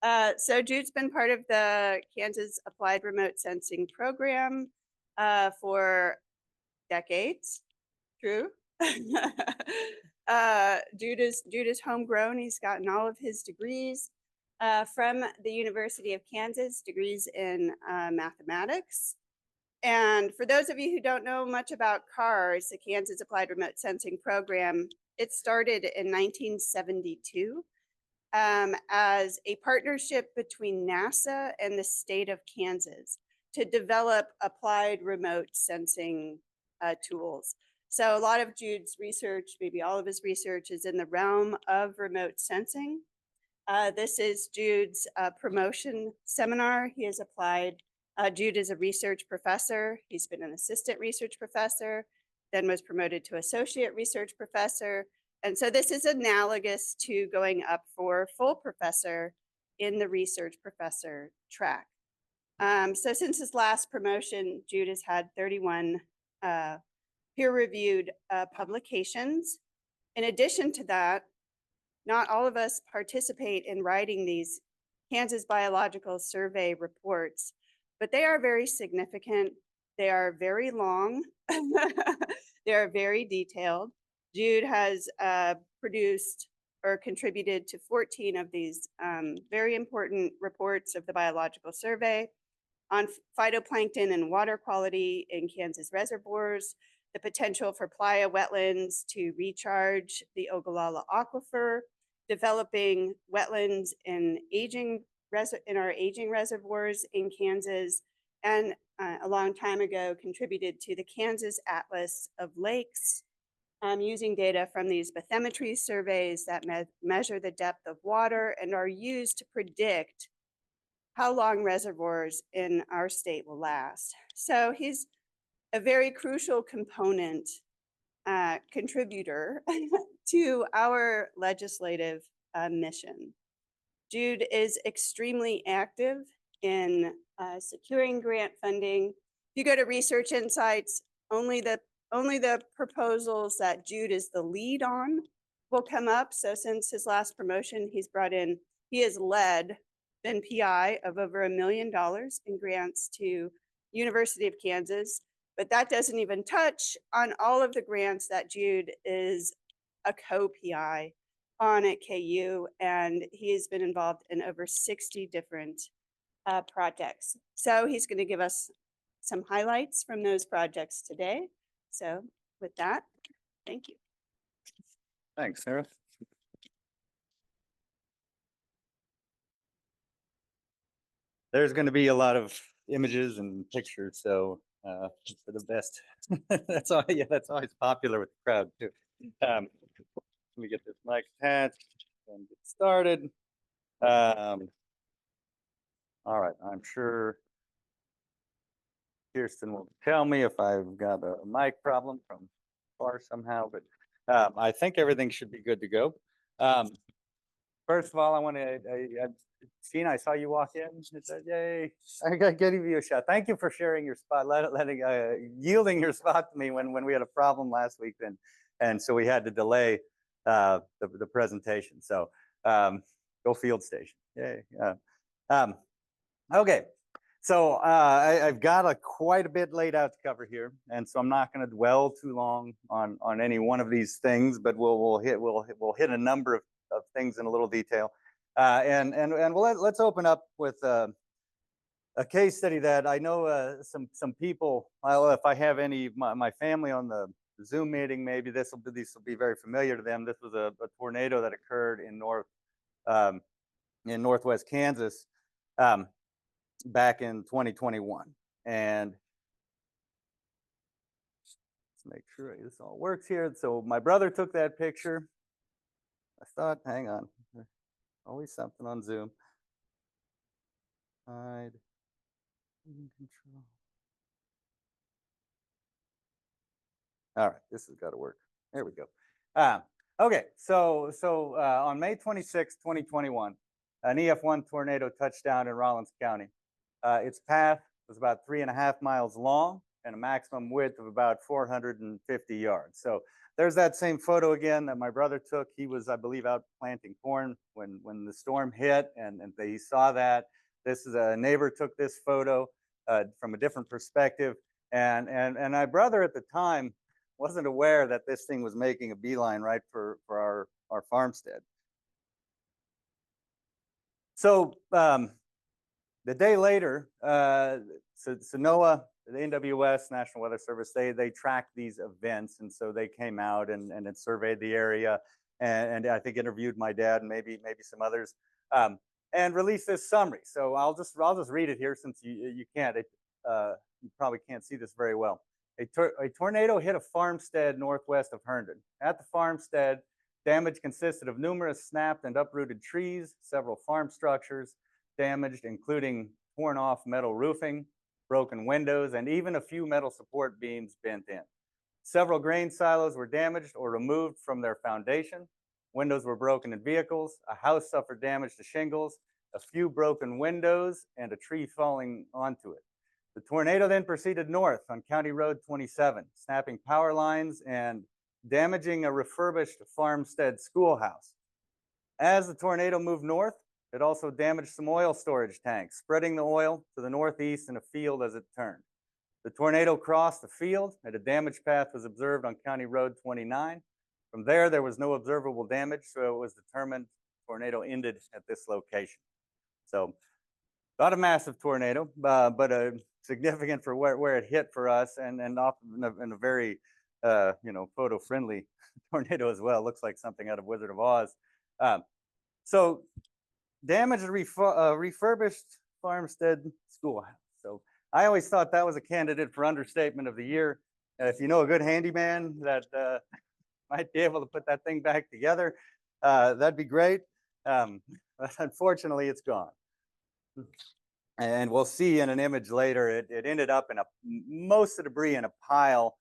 So Jude's been part of the Kansas Applied Remote Sensing Program for decades. True. Jude is homegrown. He's gotten all of his degrees from the University of Kansas, degrees in mathematics. And for those of you who don't know much about CARS, the Kansas Applied Remote Sensing Program, it started in 1972 as a partnership between NASA and the state of Kansas to develop applied remote sensing tools. So a lot of Jude's research, maybe all of his research, is in the realm of remote sensing. This is Jude's promotion seminar. He has applied. Jude is a research professor. He's been an assistant research professor, then was promoted to associate research professor. And so this is analogous to going up for full professor in the research professor track. So since his last promotion, Jude has had 31 peer-reviewed publications. In addition to that, not all of us participate in writing these Kansas Biological Survey reports, but they are very significant. They are very long. They are very detailed. Jude has produced or contributed to 14 of these very important reports of the Biological Survey on phytoplankton and water quality in Kansas reservoirs, the potential for playa wetlands to recharge the Ogallala Aquifer, developing wetlands in our aging reservoirs in Kansas, and a long time ago contributed to the Kansas Atlas of Lakes, using data from these bathymetry surveys that measure the depth of water and are used to predict how long reservoirs in our state will last. So he's a very crucial component contributor to our legislative mission. Jude is extremely active in securing grant funding. If you go to Research Insights, only the proposals that Jude is the lead on will come up. So since his last promotion, he has led been PI of over $1 million in grants to University of Kansas, but that doesn't even touch on all of the grants that Jude is a co-PI on at KU, and he has been involved in over 60 different projects. So he's going to give us some highlights from those projects today. So with that, thank you. Thanks, Sarah. There's going to be a lot of images and pictures, so for the best. That's all. Yeah, that's always popular with the crowd too. Let me get this mic attached and get started. All right, I'm sure Kirsten will tell me if I've got a mic problem from far somehow, but I think everything should be good to go. First of all, I want to, Sheena, I saw you walk in. I said, yay, I got to give you a shout. Thank you for sharing your spot, yielding your spot to me when we had a problem last week, and so we had to delay the presentation. So go field station. Yay. Okay. So I've got quite a bit laid out to cover here, and so I'm not going to dwell too long on any one of these things, but we'll hit a number of things in a little detail, and let's open up with a case study that I know some people. Well, if I have any my family on the Zoom meeting, maybe these will be very familiar to them. This was a tornado that occurred in northwest Kansas back in 2021, and let's make sure this all works here. So my brother took that picture. I thought, hang on, always something on Zoom. Hide, control. All right, this has got to work. There we go. Okay, so on May 26, 2021, an EF1 tornado touched down in Rollins County. Its path was about 3.5 miles long. and a maximum width of about 450 yards. So there's that same photo again that my brother took. He was, I believe, out planting corn when the storm hit, and he saw that. This is a neighbor took this photo from a different perspective, and my brother at the time wasn't aware that this thing was making a beeline right for our farmstead. So the day later, so NOAA, the NWS, National Weather Service, they tracked these events, and so they came out and surveyed the area, and I think interviewed my dad and maybe some others, and released this summary. So I'll just read it here since you can't. You probably can't see this very well. A tornado hit a farmstead northwest of Herndon. At the farmstead, damage consisted of numerous snapped and uprooted trees, several farm structures damaged, including torn off metal roofing, broken windows, and even a few metal support beams bent in. Several grain silos were damaged or removed from their foundation. Windows were broken in vehicles. A house suffered damage to shingles, a few broken windows, and a tree falling onto it. The tornado then proceeded north on County Road 27, snapping power lines and damaging a refurbished farmstead schoolhouse. As the tornado moved north, it also damaged some oil storage tanks, spreading the oil to the northeast in a field as it turned. The tornado crossed the field, and a damage path was observed on County Road 29. From there was no observable damage, so it was determined the tornado ended at this location. So, not a massive tornado, but significant for where it hit for us, and often in a very photo-friendly tornado as well. Looks like something out of Wizard of Oz. So damaged refurbished farmstead schoolhouse. So I always thought that was a candidate for understatement of the year. If you know a good handyman that might be able to put that thing back together, that'd be great. But unfortunately, it's gone. And we'll see in an image later, it ended up in most of the debris in a pile,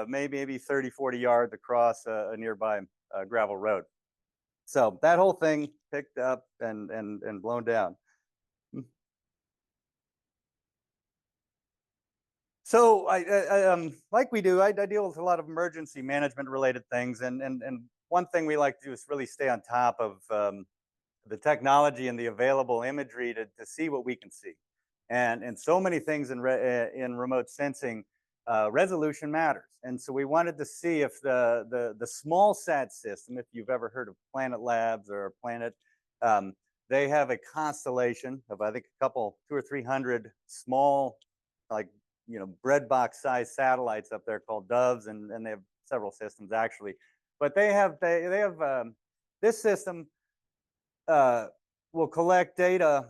maybe 30, 40 yards across a nearby gravel road. So that whole thing picked up and blown down. So I like we do, I deal with a lot of emergency management related things, and one thing we like to do is really stay on top of the technology and the available imagery to see what we can see. And so many things in remote sensing, resolution matters. And so we wanted to see if the small sat system, if you've ever heard of Planet Labs or Planet, they have a constellation of, I think, 200 or 300 small, like, bread box size satellites up there called Doves, and they have several systems actually. But they have this system will collect data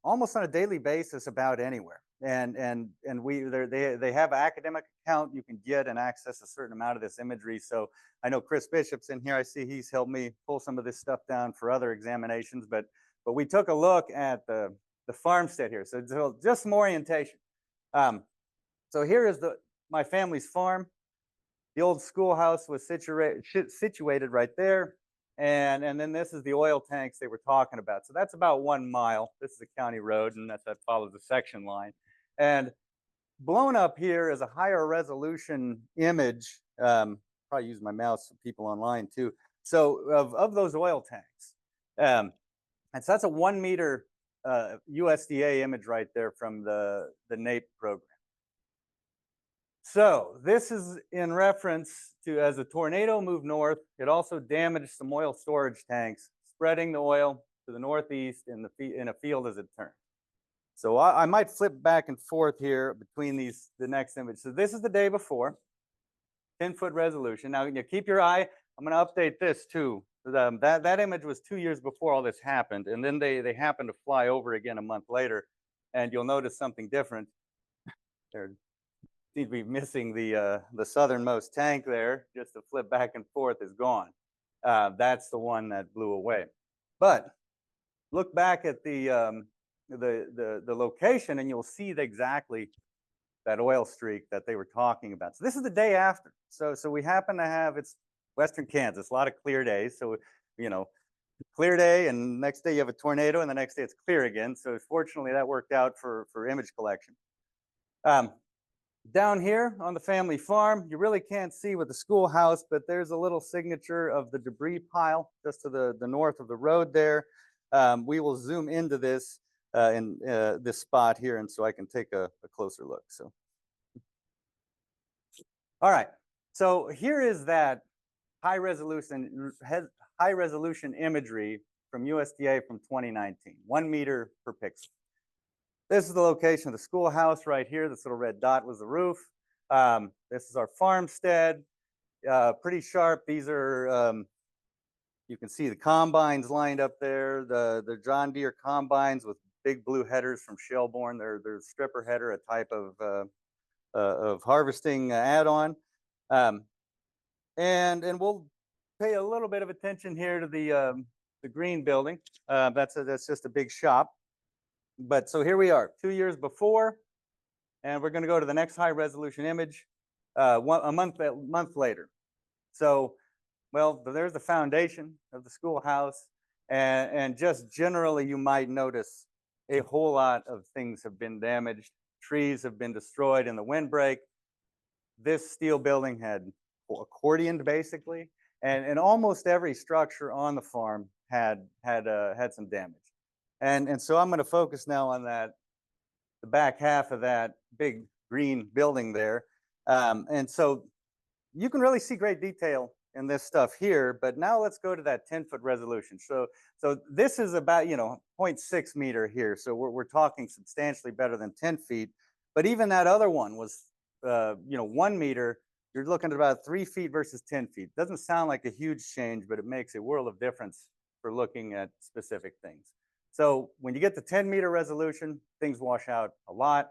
almost on a daily basis about anywhere, and they have an academic account you can get and access a certain amount of this imagery. So I know Chris Bishop's in here. I see he's helped me pull some of this stuff down for other examinations, but we took a look at the farmstead here. So just some orientation. So here is my family's farm. The old schoolhouse was situated right there. And then this is the oil tanks they were talking about. So that's about 1 mile. This is a county road, and that follows the section line. And blown up here is a higher resolution image. Probably use my mouse for people online too. So of those oil tanks. And so that's a 1 meter USDA image right there from the NAPE program. So this is in reference to, as the tornado moved north, it also damaged some oil storage tanks, spreading the oil to the northeast in a field as it turned. So I might flip back and forth here between the next image. So this is the day before, 10-foot resolution. Now you keep your eye. I'm going to update this too. That image was 2 years before all this happened, and then they happened to fly over again a month later, and you'll notice something different. There seems to be missing the southernmost tank there. Just to flip back and forth is gone. That's the one that blew away. But look back at the location, and you'll see exactly that oil streak that they were talking about. So this is the day after. So we happen to have, it's Western Kansas, a lot of clear days. So clear day, and next day you have a tornado, and the next day it's clear again. So fortunately that worked out for image collection. Down here on the family farm, you really can't see with the schoolhouse, but there's a little signature of the debris pile just to the north of the road there. We will zoom into this in this spot here, and so I can take a closer look. So, all right. So here is that high resolution imagery from USDA from 2019, 1 meter per pixel. This is the location of the schoolhouse right here. This little red dot was the roof. This is our farmstead. Pretty sharp. These are, you can see the combines lined up there, the John Deere combines with big blue headers from Shelbourne. They're stripper header, a type of harvesting add-on. And we'll pay a little bit of attention here to the green building. That's just a big shop. But so here we are, 2 years before, and we're going to go to the next high resolution image a month later. So, well, there's the foundation of the schoolhouse, and just generally you might notice a whole lot of things have been damaged. Trees have been destroyed in the windbreak. This steel building had accordioned basically, and almost every structure on the farm had some damage. And so I'm going to focus now on the back half of that big green building there. And so you can really see great detail in this stuff here, but now let's go to that 10-foot resolution. So this is about, 0.6 meter here. So we're talking substantially better than 10 feet. But even that other one was, 1 meter. You're looking at about 3 feet versus 10 feet. Doesn't sound like a huge change, but it makes a world of difference for looking at specific things. So when you get to 10-meter resolution, things wash out a lot.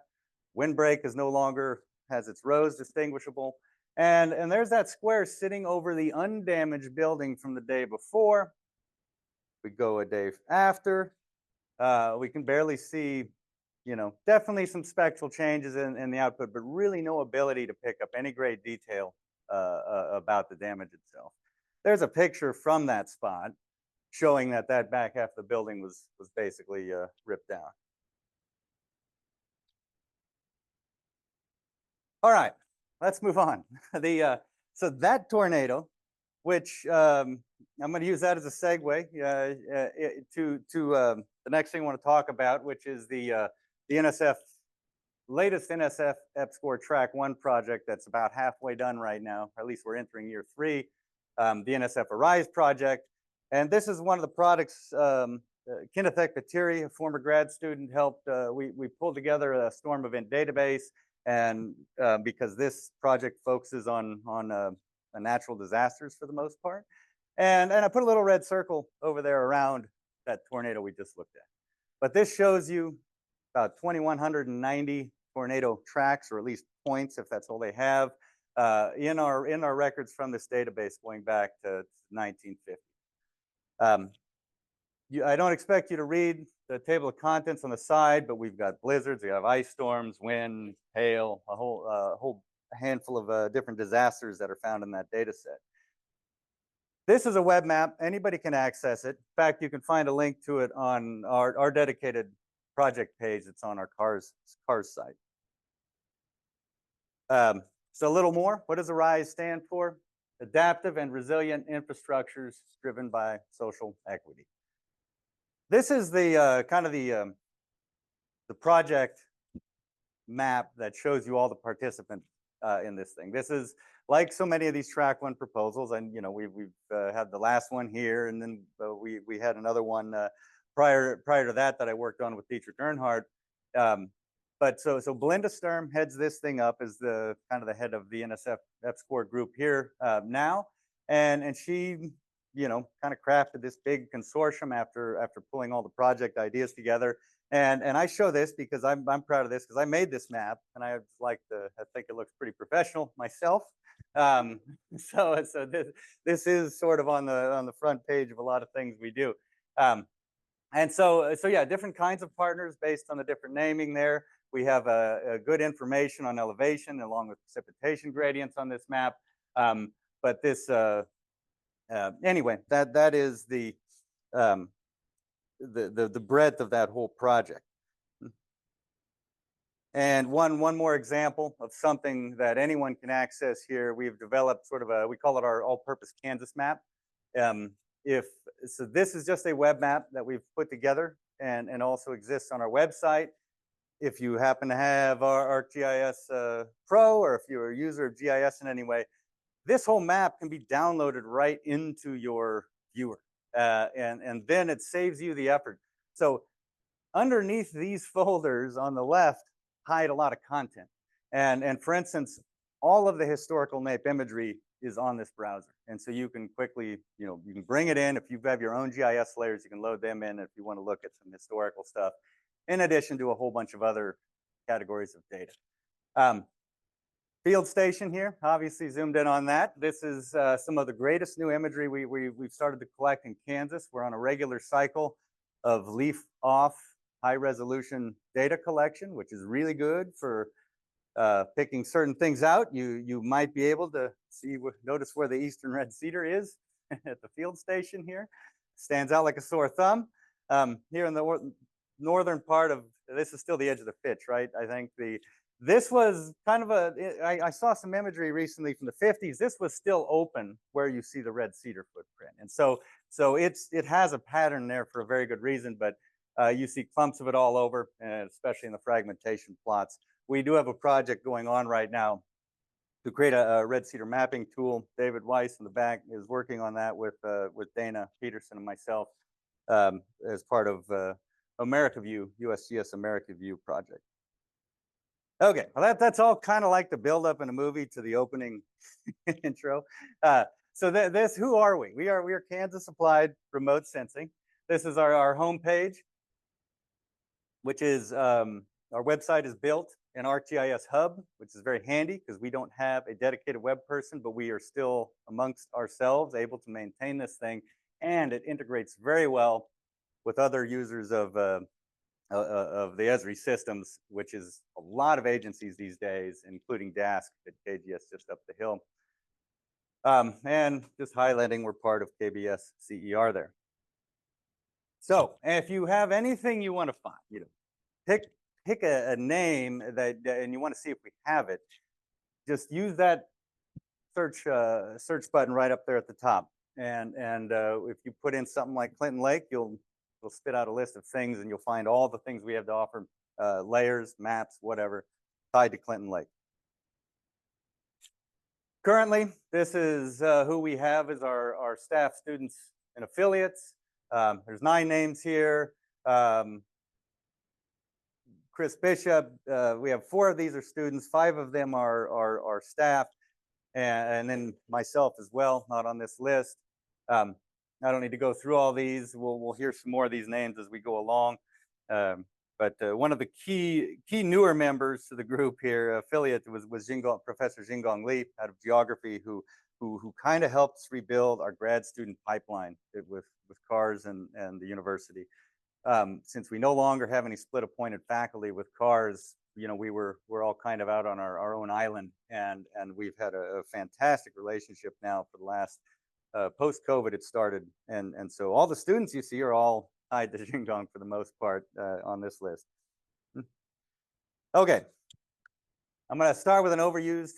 Windbreak is no longer has its rows distinguishable. And there's that square sitting over the undamaged building from the day before. We go a day after. We can barely see, definitely some spectral changes in the output, but really no ability to pick up any great detail about the damage itself. There's a picture from that spot showing that back half of the building was basically ripped down. All right, let's move on. So that tornado, which I'm going to use that as a segue to the next thing I want to talk about, which is the NSF latest NSF EPSCoR Track 1 project that's about halfway done right now, or at least we're entering year 3, the NSF Arise project. And this is one of the products, Kenneth Ekpatiri, a former grad student, helped. We pulled together a storm event database, and because this project focuses on natural disasters for the most part. And I put a little red circle over there around that tornado we just looked at. But this shows you about 2,190 tornado tracks, or at least points, if that's all they have, in our records from this database going back to 1950. I don't expect you to read the table of contents on the side, but we've got blizzards, we have ice storms, wind, hail, a whole handful of different disasters that are found in that data set. This is a web map. Anybody can access it. In fact, you can find a link to it on our dedicated project page that's on our CARS site. So a little more. What does ARISE stand for? Adaptive and Resilient Infrastructures Driven by Social Equity. This is the kind of the project map that shows you all the participants in this thing. This is like so many of these Track 1 proposals, and we've had the last one here, and then we had another one prior to that I worked on with Dietrich Earnhardt. But so Belinda Sturm heads this thing up as the kind of the head of the NSF EPSCoR group here now, and she kind of crafted this big consortium after pulling all the project ideas together. And I show this because I'm proud of this, because I made this map, and I think it looks pretty professional myself. So this is sort of on the front page of a lot of things we do. And so yeah, different kinds of partners based on the different naming there. We have a good information on elevation along with precipitation gradients on this map. But this anyway, that is the breadth of that whole project. And one more example of something that anyone can access here, we've developed sort of we call it our all-purpose Kansas map. If so, this is just a web map that we've put together and also exists on our website. If you happen to have our ArcGIS Pro, or if you're a user of GIS in any way, this whole map can be downloaded right into your viewer, and then it saves you the effort. So underneath these folders on the left hide a lot of content. And for instance, all of the historical NAIP imagery is on this browser. And so you can quickly, you can bring it in. If you have your own GIS layers, you can load them in if you want to look at some historical stuff, in addition to a whole bunch of other categories of data. Field station here, obviously zoomed in on that. This is some of the greatest new imagery we've started to collect in Kansas. We're on a regular cycle of leaf off high resolution data collection, which is really good for picking certain things out. You might be able to notice where the eastern red cedar is at the field station here. Stands out like a sore thumb. Here in the northern part of, this is still the edge of the Fitch, right? I think this was kind of I saw some imagery recently from the 50s. This was still open where you see the red cedar footprint. And so it has a pattern there for a very good reason, but you see clumps of it all over, and especially in the fragmentation plots. We do have a project going on right now to create a red cedar mapping tool. David Weiss in the back is working on that with Dana Peterson and myself as part of AmericaView, USGS AmericaView project. Okay, well that's all kind of like the build-up in a movie to the opening intro. So this, who are we? We are Kansas Applied Remote Sensing. This is our homepage, which is our website is built in ArcGIS Hub, which is very handy because we don't have a dedicated web person, but we are still amongst ourselves able to maintain this thing, and it integrates very well with other users of the Esri systems, which is a lot of agencies these days, including DASC at KGS just up the hill. And just highlighting, we're part of KBS CER there. So if you have anything you want to find, pick a name and you want to see if we have it, just use that search button right up there at the top. And if you put in something like Clinton Lake, you'll spit out a list of things, and you'll find all the things we have to offer, layers, maps, whatever, tied to Clinton Lake. Currently, this is who we have as our staff, students, and affiliates. There's 9 names here. Chris Bishop, we have 4 of these are students, 5 of them are staff, and then myself as well, not on this list. I don't need to go through all these. We'll hear some more of these names as we go along. But one of the key newer members to the group here, affiliate, was Professor Jingong Li out of geography, who kind of helps rebuild our grad student pipeline with CARS and the university. Since we no longer have any split appointed faculty with CARS, we're all kind of out on our own island, and we've had a fantastic relationship now for the last post-COVID it started, and so all the students you see are all tied to Jingdong for the most part on this list. Okay, I'm going to start with an overused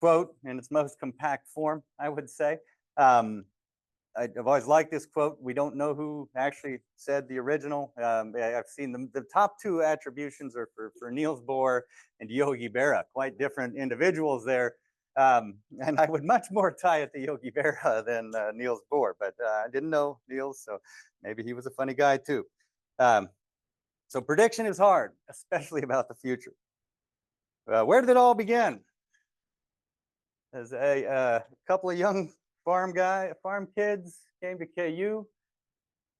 quote in its most compact form, I would say. I've always liked this quote. We don't know who actually said the original. I've seen the top 2 attributions are for Niels Bohr and Yogi Berra, quite different individuals there. And I would much more tie it to Yogi Berra than Niels Bohr, but I didn't know Niels, so maybe he was a funny guy too. So prediction is hard, especially about the future. Where did it all begin? As a couple of young farm kids came to KU.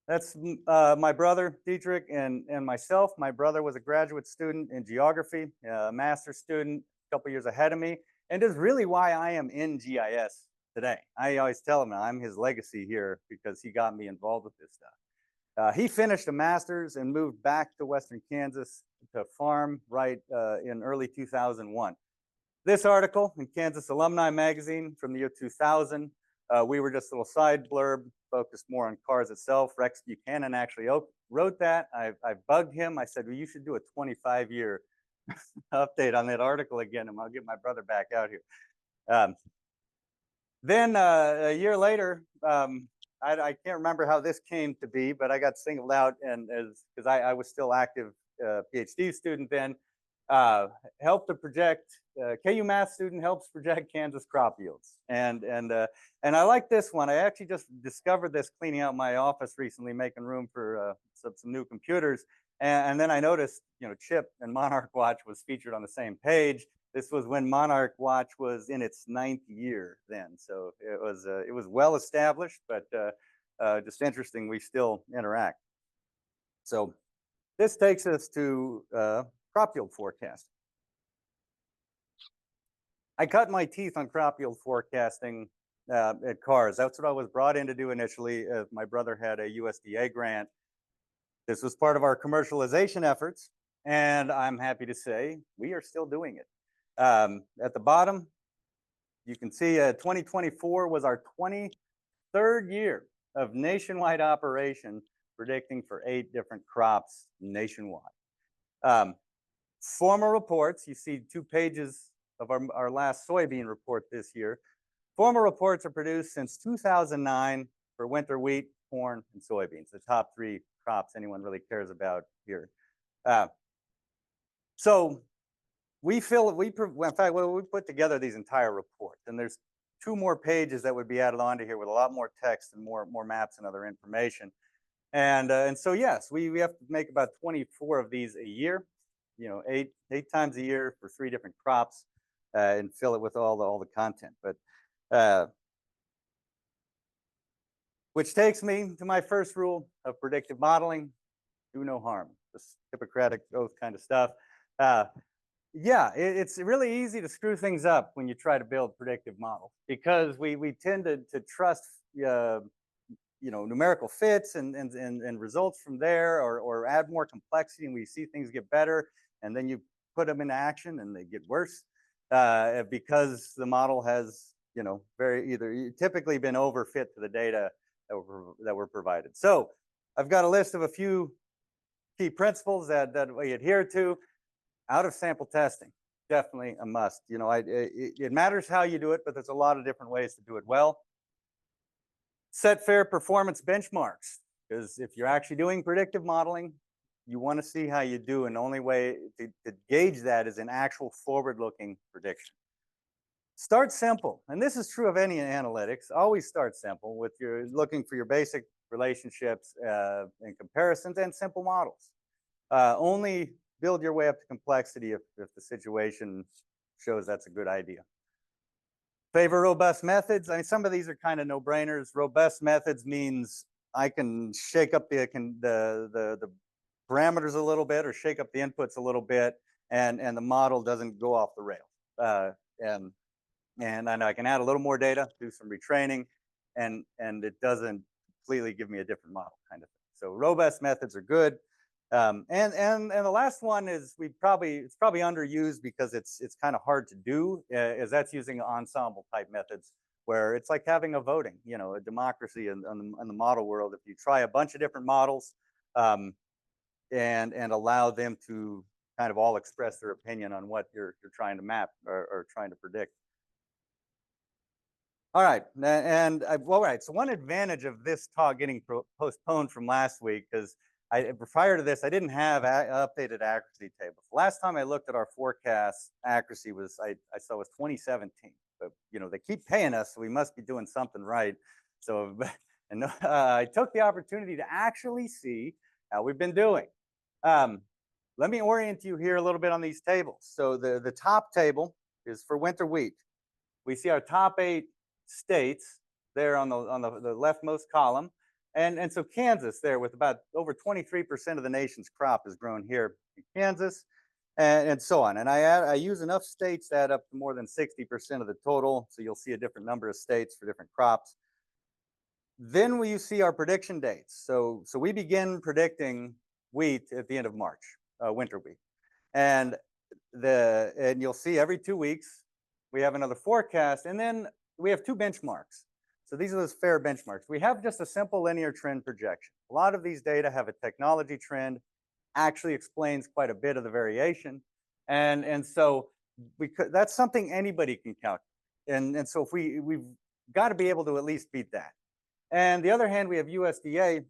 That's my brother Dietrich and myself. My brother was a graduate student in geography, a master's student, a couple years ahead of me, and is really why I am in GIS today. I always tell him I'm his legacy here because he got me involved with this stuff. He finished a master's and moved back to Western Kansas to farm right in early 2001. This article in Kansas Alumni Magazine from the year 2000, we were just a little side blurb focused more on CARS itself. Rex Buchanan actually wrote that. I bugged him. I said, well, you should do a 25-year update on that article again, and I'll get my brother back out here. Then a year later, I can't remember how this came to be, but I got singled out, and because I was still active PhD student then, helped to project. KU math student helps project Kansas crop yields, and I like this one. I actually just discovered this cleaning out my office recently, making room for some new computers, and then I noticed, CHIP and Monarch Watch was featured on the same page. This was when Monarch Watch was in its 9th year then, so it was well established, but just interesting. We still interact. So this takes us to crop yield forecasting. I cut my teeth on crop yield forecasting at CARS. That's what I was brought in to do initially. My brother had a USDA grant. This was part of our commercialization efforts, and I'm happy to say we are still doing it. At the bottom, you can see 2024 was our 23rd year of nationwide operation, predicting for 8 different crops nationwide. Formal reports, you see 2 pages of our last soybean report this year. Formal reports are produced since 2009 for winter wheat, corn, and soybeans, the top 3 crops anyone really cares about here. So in fact, we put together these entire reports, and there's 2 more pages that would be added onto here with a lot more text and more maps and other information. And so yes, we have to make about 24 of these a year, 8 times a year for 3 different crops, and fill it with all the content. But which takes me to my first rule of predictive modeling: do no harm. This Hippocratic oath kind of stuff. Yeah, it's really easy to screw things up when you try to build predictive models, because we tend to trust numerical fits and results from there, or add more complexity, and we see things get better, and then you put them into action and they get worse because the model has typically been overfit to the data that were provided. So I've got a list of a few key principles that we adhere to. Out of sample testing, definitely a must. It matters how you do it, but there's a lot of different ways to do it well. Set fair performance benchmarks, because if you're actually doing predictive modeling, you want to see how you do, and the only way to gauge that is an actual forward-looking prediction. Start simple, and this is true of any analytics. Always start simple with looking for your basic relationships and comparisons and simple models. Only build your way up to complexity if the situation shows that's a good idea. Favor robust methods. I mean, some of these are kind of no-brainers. Robust methods means I can shake up the parameters a little bit, or shake up the inputs a little bit, and the model doesn't go off the rails. And I can add a little more data, do some retraining, and it doesn't completely give me a different model kind of thing. So robust methods are good. And the last one is it's probably underused because it's kind of hard to do, is that's using ensemble type methods, where it's like having a voting, a democracy in the model world. If you try a bunch of different models and allow them to kind of all express their opinion on what you're trying to map or trying to predict. All right, so one advantage of this talk getting postponed from last week, because prior to this, I didn't have updated accuracy tables. Last time I looked at our forecast accuracy I saw was 2017. But they keep paying us, so we must be doing something right. So, I took the opportunity to actually see how we've been doing. Let me orient you here a little bit on these tables. So the top table is for winter wheat. We see our top 8 states there on the leftmost column. And so Kansas there, with about over 23% of the nation's crop is grown here in Kansas, and so on. And I use enough states to add up to more than 60% of the total. So you'll see a different number of states for different crops. Then you see our prediction dates. So we begin predicting wheat at the end of March, winter wheat. And you'll see every 2 weeks we have another forecast, and then we have 2 benchmarks. So these are those fair benchmarks. We have just a simple linear trend projection. A lot of these data have a technology trend, actually explains quite a bit of the variation. And so that's something anybody can calculate. And so if we've got to be able to at least beat that. And the other hand, we have USDA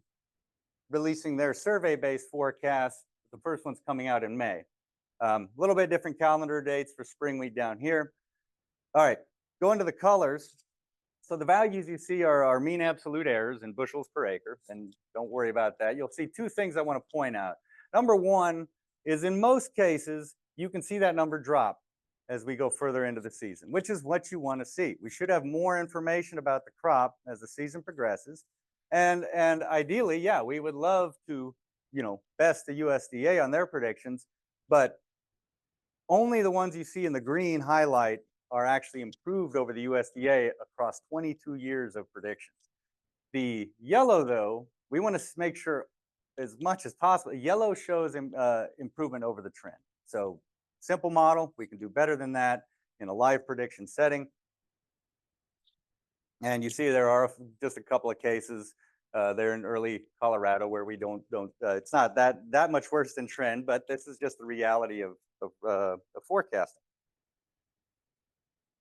releasing their survey-based forecast. The first one's coming out in May. A little bit different calendar dates for spring wheat down here. All right, going to the colors. So the values you see are our mean absolute errors in bushels per acre, and don't worry about that. You'll see two things I want to point out. Number one is in most cases, you can see that number drop as we go further into the season, which is what you want to see. We should have more information about the crop as the season progresses. And ideally, yeah, we would love to, best the USDA on their predictions, but only the ones you see in the green highlight are actually improved over the USDA across 22 years of predictions. The yellow, though, we want to make sure as much as possible, yellow shows improvement over the trend. So simple model, we can do better than that in a live prediction setting. And you see there are just a couple of cases there in early Colorado where we don't it's not that much worse than trend, but this is just the reality of forecasting.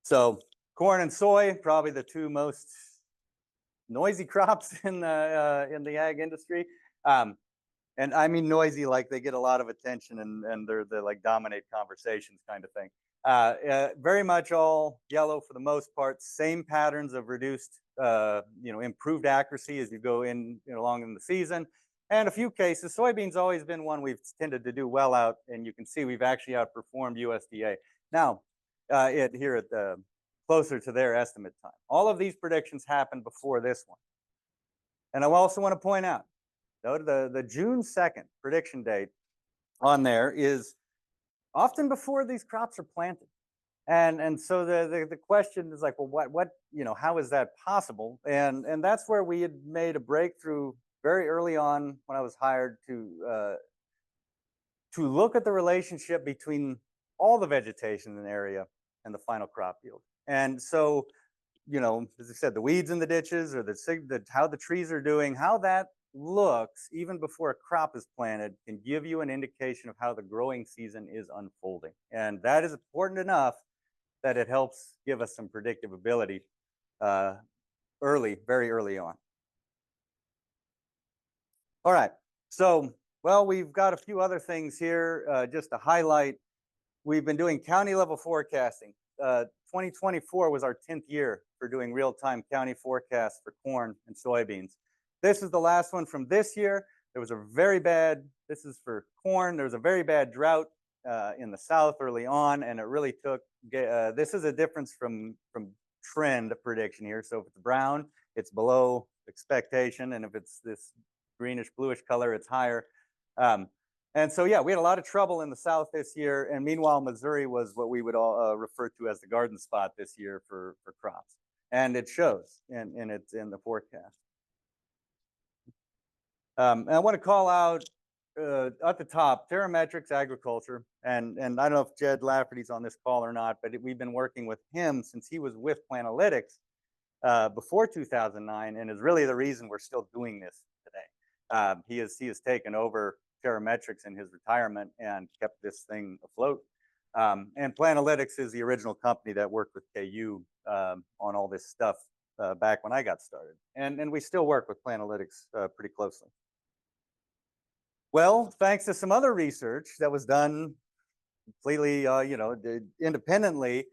So corn and soy, probably the two most noisy crops in the ag industry. And I mean noisy, like they get a lot of attention and they're like dominate conversations kind of thing. Very much all yellow for the most part, same patterns of reduced, improved accuracy as you go along in the season. And a few cases, soybeans always been one we've tended to do well out, and you can see we've actually outperformed USDA. Now, here at the closer to their estimate time. All of these predictions happened before this one. And I also want to point out, the June 2nd prediction date on there is often before these crops are planted. And so the question is like, well, what how is that possible? And that's where we had made a breakthrough very early on when I was hired to look at the relationship between all the vegetation in an area and the final crop yield. And so, as I said, the weeds in the ditches or how the trees are doing, how that looks even before a crop is planted can give you an indication of how the growing season is unfolding. And that is important enough that it helps give us some predictability very early on. All right, so, well, we've got a few other things here just to highlight. We've been doing county level forecasting. 2024 was our 10th year for doing real-time county forecasts for corn and soybeans. This is the last one from this year. There was this is for corn, there was a very bad drought in the south early on, and it really took, this is a difference from trend prediction here. So if it's brown, it's below expectation, and if it's this greenish bluish color, it's higher. And so, yeah, we had a lot of trouble in the south this year, and meanwhile, Missouri was what we would all refer to as the garden spot this year for crops, and it shows in the forecast. And I want to call out at the top, Thermometrics Agriculture, and I don't know if Jed Lafferty's on this call or not, but we've been working with him since he was with Planalytics before 2009, and is really the reason we're still doing this today. He has taken over Thermometrics in his retirement and kept this thing afloat. And Planalytics is the original company that worked with KU on all this stuff back when I got started, and we still work with Planalytics pretty closely. Well, thanks to some other research that was done completely, independently,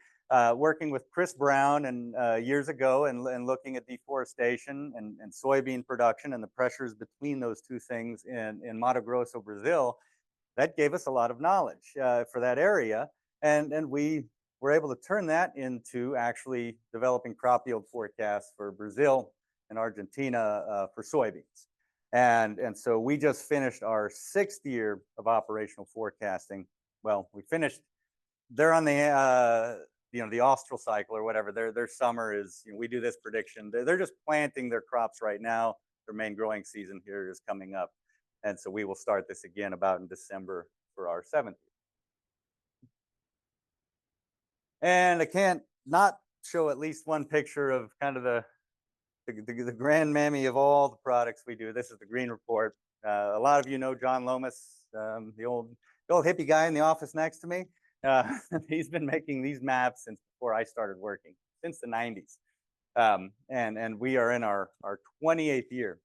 working with Chris Brown and years ago, and looking at deforestation and soybean production and the pressures between those two things in Mato Grosso, Brazil, that gave us a lot of knowledge for that area, and we were able to turn that into actually developing crop yield forecasts for Brazil and Argentina for soybeans. And so we just finished our 6th year of operational forecasting. Well, we finished, they're on the, the austral cycle or whatever. Their summer is, we do this prediction. They're just planting their crops right now. Their main growing season here is coming up. And so we will start this again about in December for our 7th year. And I can't not show at least one picture of kind of the grand mammy of all the products we do. This is the Green Report. A lot of you know John Lomas, the old hippie guy in the office next to me. He's been making these maps since before I started working, since the 90s. And we are in our 28th year.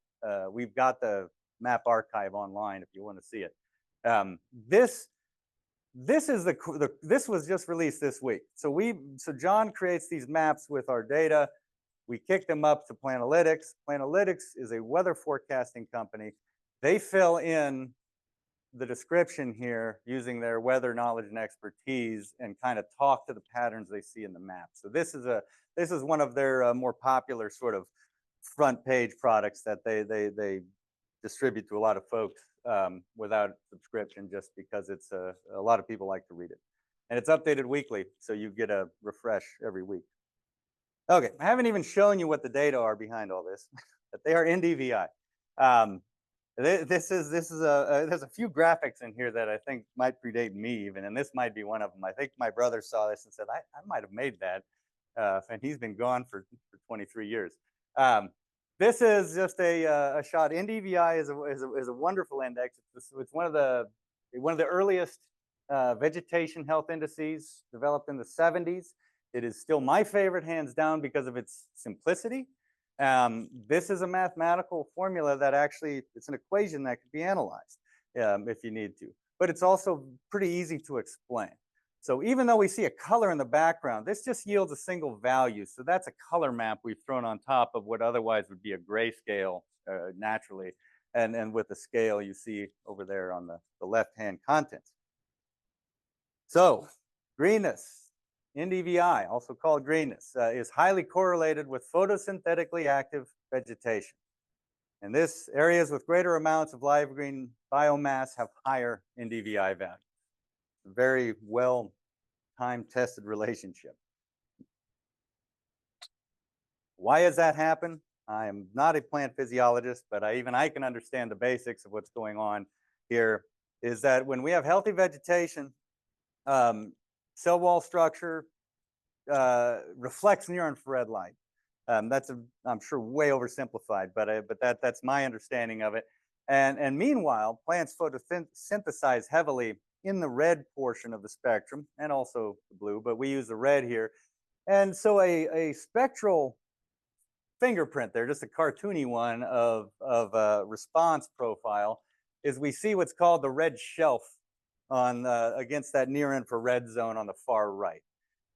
We've got the map archive online if you want to see it. This was just released this week. So John creates these maps with our data. We kick them up to Planalytics. Planalytics is a weather forecasting company. They fill in the description here using their weather knowledge and expertise and kind of talk to the patterns they see in the map. So this is one of their more popular sort of front page products that they distribute to a lot of folks without subscription, just because it's a lot of people like to read it. And it's updated weekly, so you get a refresh every week. Okay, I haven't even shown you what the data are behind all this, but they are NDVI. There's a few graphics in here that I think might predate me even, and this might be one of them. I think my brother saw this and said, I might have made that, and he's been gone for 23 years. This is just a shot. NDVI is a wonderful index. It's one of the earliest vegetation health indices, developed in the 70s. It is still my favorite, hands down, because of its simplicity. This is a mathematical formula that actually, it's an equation that could be analyzed if you need to, but it's also pretty easy to explain. So even though we see a color in the background, this just yields a single value. So that's a color map we've thrown on top of what otherwise would be a grayscale naturally. And with the scale you see over there on the left-hand contents. So greenness. NDVI, also called greenness, is highly correlated with photosynthetically active vegetation. And this, areas with greater amounts of live green biomass have higher NDVI values. Very well time-tested relationship. Why does that happen? I am not a plant physiologist, but even I can understand the basics of what's going on here. Is that when we have healthy vegetation, cell wall structure reflects near infrared light. That's I'm sure way oversimplified, but that's my understanding of it. And meanwhile, plants photosynthesize heavily in the red portion of the spectrum, and also the blue, but we use the red here. And so a spectral fingerprint there, just a cartoony one of a response profile, is we see what's called the red shelf on against that near infrared zone on the far right.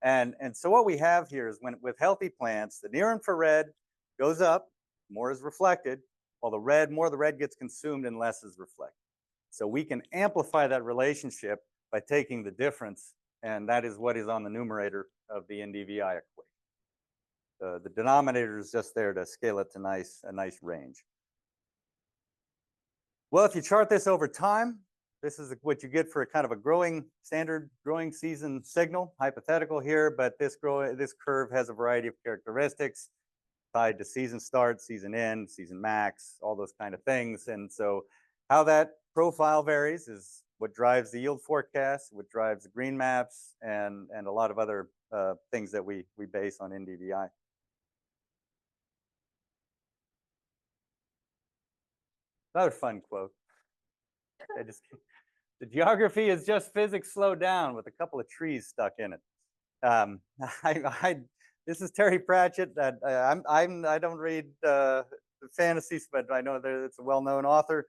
And so what we have here is with healthy plants, the near infrared goes up, more is reflected, while more of the red gets consumed and less is reflected. So we can amplify that relationship by taking the difference, and that is what is on the numerator of the NDVI equation. The denominator is just there to scale it to a nice range. Well, if you chart this over time, this is what you get for a kind of a standard growing season signal, hypothetical here, but this curve has a variety of characteristics tied to season start, season end, season max, all those kind of things. And so how that profile varies is what drives the yield forecast, what drives the green maps, and a lot of other things that we base on NDVI. Another fun quote. The geography is just physics slowed down with a couple of trees stuck in it. This is Terry Pratchett. I don't read fantasies, but I know that it's a well-known author.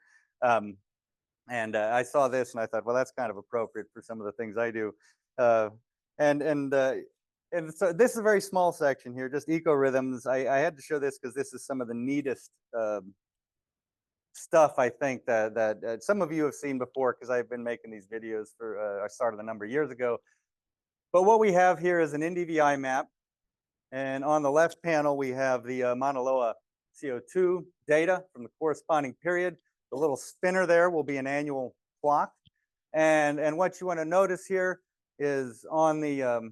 And I saw this and I thought, well, that's kind of appropriate for some of the things I do. And so this is a very small section here, just ecorhythms. I had to show this because this is some of the neatest stuff I think that some of you have seen before, because I've been making these videos I started a number of years ago. But what we have here is an NDVI map. And on the left panel, we have the Mauna Loa CO2 data from the corresponding period. The little spinner there will be an annual clock. And what you want to notice here is on the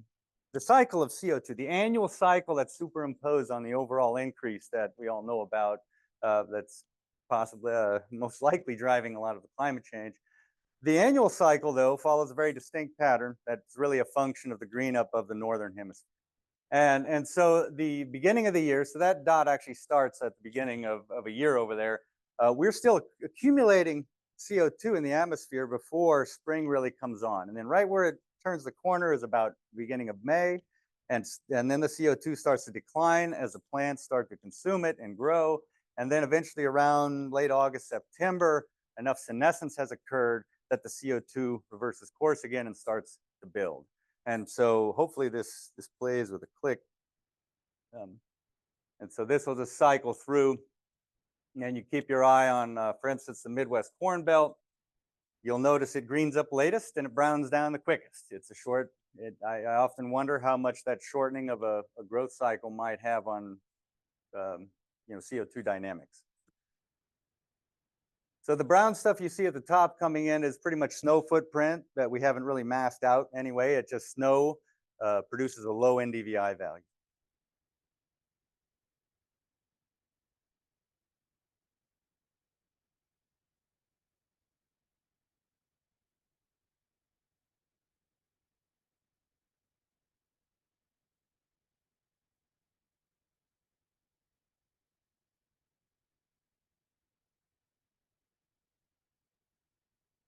cycle of CO2, the annual cycle that's superimposed on the overall increase that we all know about, that's possibly most likely driving a lot of the climate change. The annual cycle, though, follows a very distinct pattern that's really a function of the green up of the northern hemisphere. And so the beginning of the year, so that dot actually starts at the beginning of a year over there, we're still accumulating CO2 in the atmosphere before spring really comes on. And then right where it turns the corner is about beginning of May. And then the CO2 starts to decline as the plants start to consume it and grow. And then eventually around late August, September, enough senescence has occurred that the CO2 reverses course again and starts to build. And so hopefully this plays with a click. And so this will just cycle through. And you keep your eye on, for instance, the Midwest Corn Belt. You'll notice it greens up latest and it browns down the quickest. It's a short, I often wonder how much that shortening of a growth cycle might have on CO2 dynamics. So the brown stuff you see at the top coming in is pretty much snow footprint that we haven't really masked out anyway. It just snow produces a low NDVI value.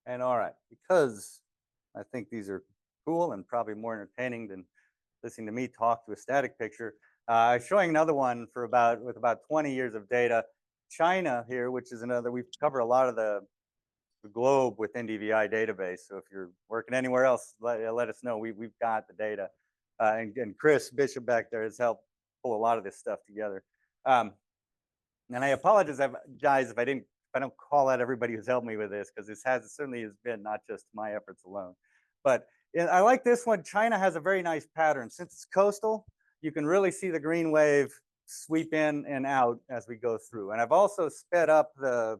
And all right, because I think these are cool and probably more entertaining than listening to me talk to a static picture, I'm showing another one with about 20 years of data. China here, which is another, we cover a lot of the globe with NDVI database. So if you're working anywhere else, let us know. We've got the data. And Chris Bishop back there has helped pull a lot of this stuff together. And I apologize if I don't call out everybody who's helped me with this, because this certainly has been not just my efforts alone. But I like this one. China has a very nice pattern. Since it's coastal, you can really see the green wave sweep in and out as we go through. And I've also sped up it's a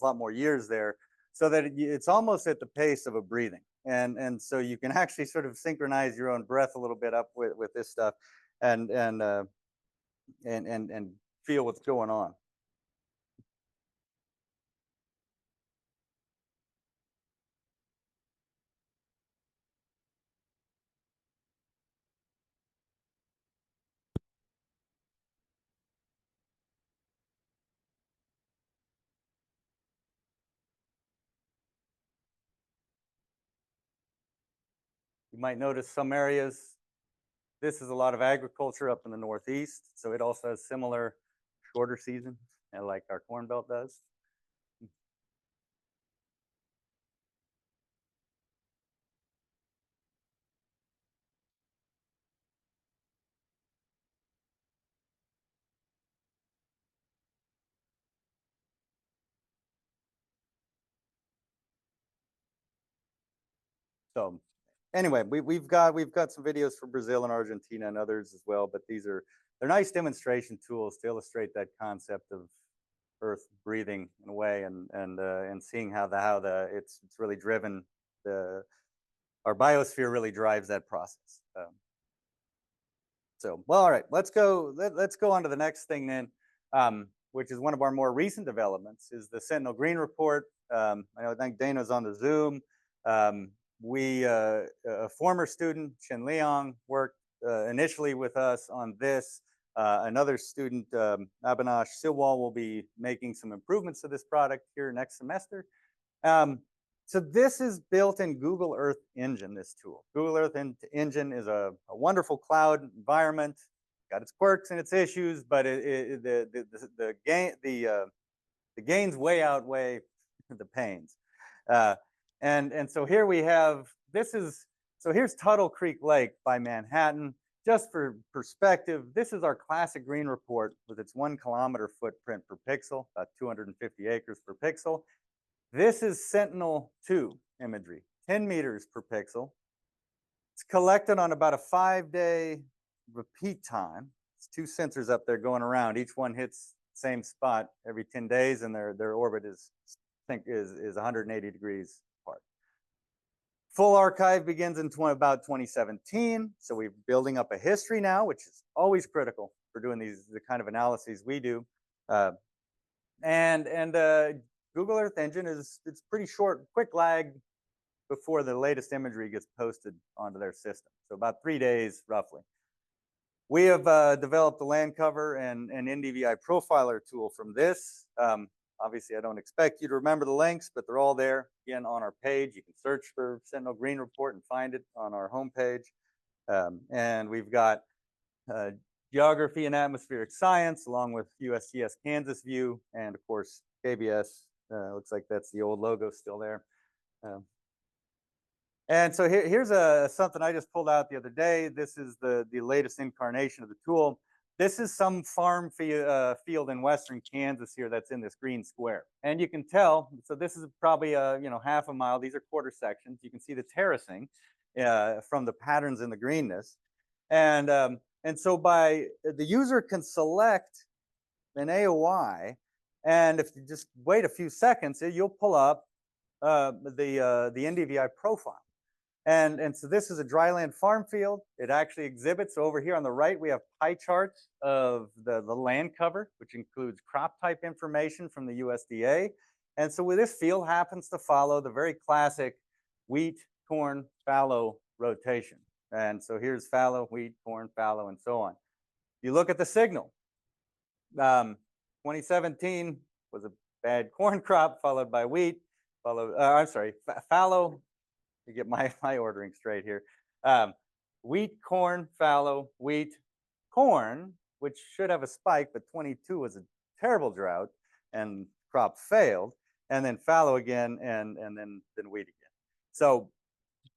lot more years there, so that it's almost at the pace of a breathing. And so you can actually sort of synchronize your own breath a little bit up with this stuff and feel what's going on. You might notice some areas, this is a lot of agriculture up in the Northeast, so it also has similar shorter seasons, like our Corn Belt does. So anyway, we've got some videos for Brazil and Argentina and others as well, but they're nice demonstration tools to illustrate that concept of Earth breathing in a way, and seeing how it's really driven our biosphere really drives that process. Well, all right, let's go on to the next thing then, which is one of our more recent developments, is the Sentinel Green Report. I think Dana's on the Zoom. A former student, Chen Liang, worked initially with us on this. Another student, Abhinash Silwal, will be making some improvements to this product here next semester. So this is built in Google Earth Engine, this tool. Google Earth Engine is a wonderful cloud environment, got its quirks and its issues, but the gains way outweigh the pains. And so here we have, here's Tuttle Creek Lake by Manhattan. Just for perspective, this is our classic green report with its 1 kilometer footprint per pixel, about 250 acres per pixel. This is Sentinel-2 imagery, 10 meters per pixel. It's collected on about a 5-day repeat time. It's 2 sensors up there going around. Each one hits the same spot every 10 days, and their orbit is 180 degrees apart. Full archive begins in about 2017. So we're building up a history now, which is always critical for doing the kind of analyses we do. Google Earth Engine it's pretty short, quick lag before the latest imagery gets posted onto their system. So about 3 days roughly. We have developed a land cover and NDVI profiler tool from this. Obviously, I don't expect you to remember the links, but they're all there again on our page. You can search for Sentinel Green Report and find it on our homepage. And we've got Geography and Atmospheric Science, along with USGS Kansas View, and of course, KBS. Looks like that's the old logo still there. And so here's something I just pulled out the other day. This is the latest incarnation of the tool. This is some farm field in western Kansas here that's in this green square. And you can tell, so this is probably half a mile. These are quarter sections. You can see the terracing from the patterns in the greenness. And so the user can select an AOI, and if you just wait a few seconds, you'll pull up the NDVI profile. And so this is a dryland farm field. It actually exhibits over here on the right. We have pie charts of the land cover, which includes crop type information from the USDA. And so this field happens to follow the very classic wheat, corn, fallow rotation. And so here's fallow, wheat, corn, fallow, and so on. You look at the signal. 2017 was a bad corn crop, followed by wheat, fallow. To get my ordering straight here. Wheat, corn, fallow, wheat, corn, which should have a spike, but 22 was a terrible drought and crop failed, and then fallow again, and then wheat again. So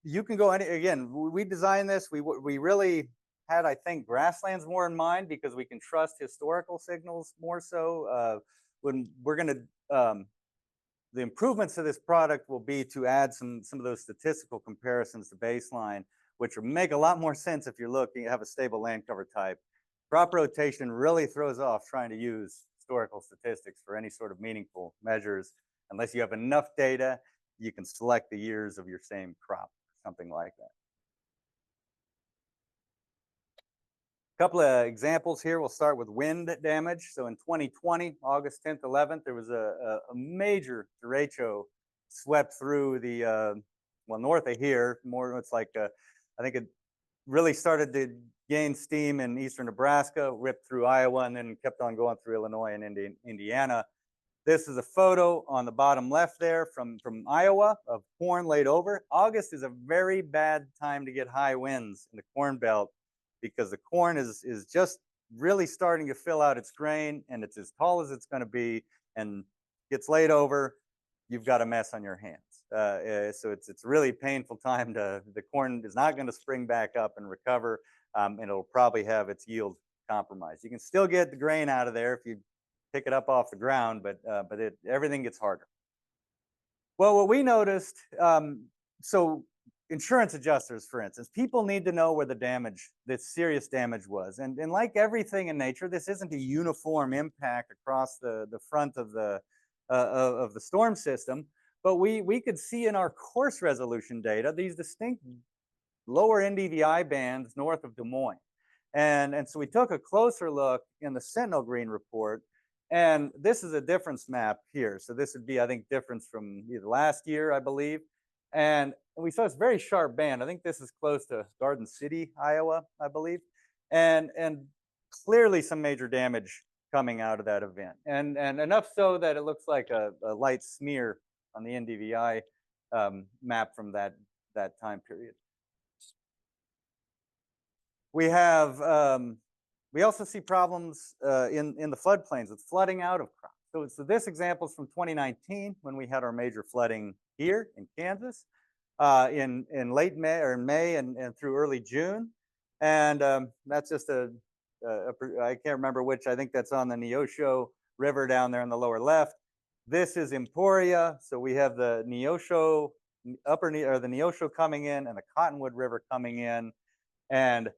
you can go again. We designed this. We really had, I think, grasslands more in mind because we can trust historical signals more so. When we're going to the improvements to this product will be to add some of those statistical comparisons to baseline, which will make a lot more sense if you're looking to have a stable land cover type. Crop rotation really throws off trying to use historical statistics for any sort of meaningful measures. Unless you have enough data, you can select the years of your same crop, something like that. A couple of examples here. We'll start with wind damage. So in 2020, August 10th, 11th, there was a major derecho swept through the, north of here. More, it's like, I think it really started to gain steam in eastern Nebraska, ripped through Iowa, and then kept on going through Illinois and Indiana. This is a photo on the bottom left there from Iowa of corn laid over. August is a very bad time to get high winds in the Corn Belt, because the corn is just really starting to fill out its grain, and it's as tall as it's going to be, and gets laid over, you've got a mess on your hands. So it's a really painful time. The corn is not going to spring back up and recover, and it'll probably have its yield compromised. You can still get the grain out of there if you pick it up off the ground, but everything gets harder. Well, what we noticed, so insurance adjusters, for instance, people need to know where the damage, this serious damage was. And like everything in nature, this isn't a uniform impact across the front of the storm system, but we could see in our course resolution data these distinct lower NDVI bands north of Des Moines. And so we took a closer look in the Sentinel Green report, and this is a difference map here. So this would be, I think, difference from either last year, I believe. And we saw this very sharp band. I think this is close to Garden City, Iowa, I believe. And clearly some major damage coming out of that event. And enough so that it looks like a light smear on the NDVI map from that time period. We have, we also see problems in the floodplains with flooding out of crops. So this example is from 2019 when we had our major flooding here in Kansas in late May or May and through early June. And that's just I can't remember which, I think that's on the Neosho River down there on the lower left. This is Emporia. So we have the Neosho, the Neosho coming in and the Cottonwood River coming in. And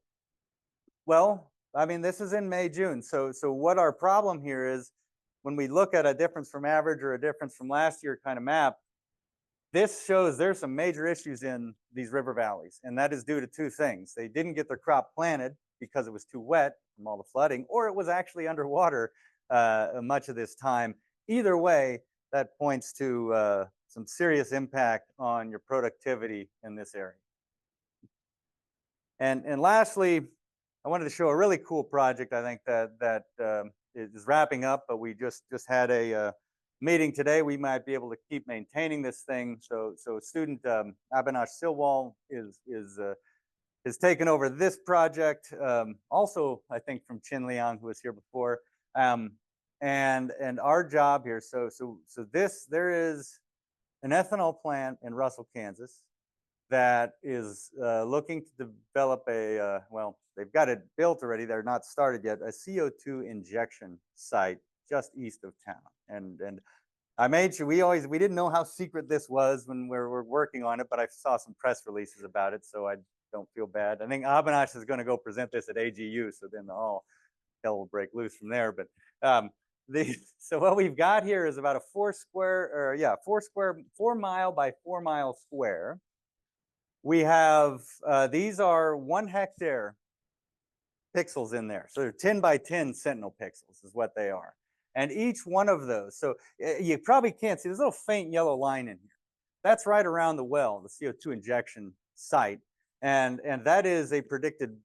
well, I mean, this is in May, June. So what our problem here is, when we look at a difference from average or a difference from last year kind of map, this shows there's some major issues in these river valleys. And that is due to two things. They didn't get their crop planted because it was too wet from all the flooding, or it was actually underwater much of this time. Either way, that points to some serious impact on your productivity in this area. And lastly, I wanted to show a really cool project, I think, that is wrapping up, but we just had a meeting today, we might be able to keep maintaining this thing. So student Abhinash Silwal has taken over this project. Also, I think from Chin Liang, who was here before. And our job here. So there is an ethanol plant in Russell, Kansas, that is looking to develop a, well, they've got it built already, they're not started yet, a CO2 injection site just east of town. And I made sure, we didn't know how secret this was when we were working on it, but I saw some press releases about it, so I don't feel bad. I think Abhinash is going to go present this at AGU, so then all hell will break loose from there. But so what we've got here is about a 4 mile by 4 mile square. We have, these are 1 hectare pixels in there. So they're 10 by 10 sentinel pixels is what they are. And each one of those, so you probably can't see, there's a little faint yellow line in here. That's right around the well, the CO2 injection site. And that is a predicted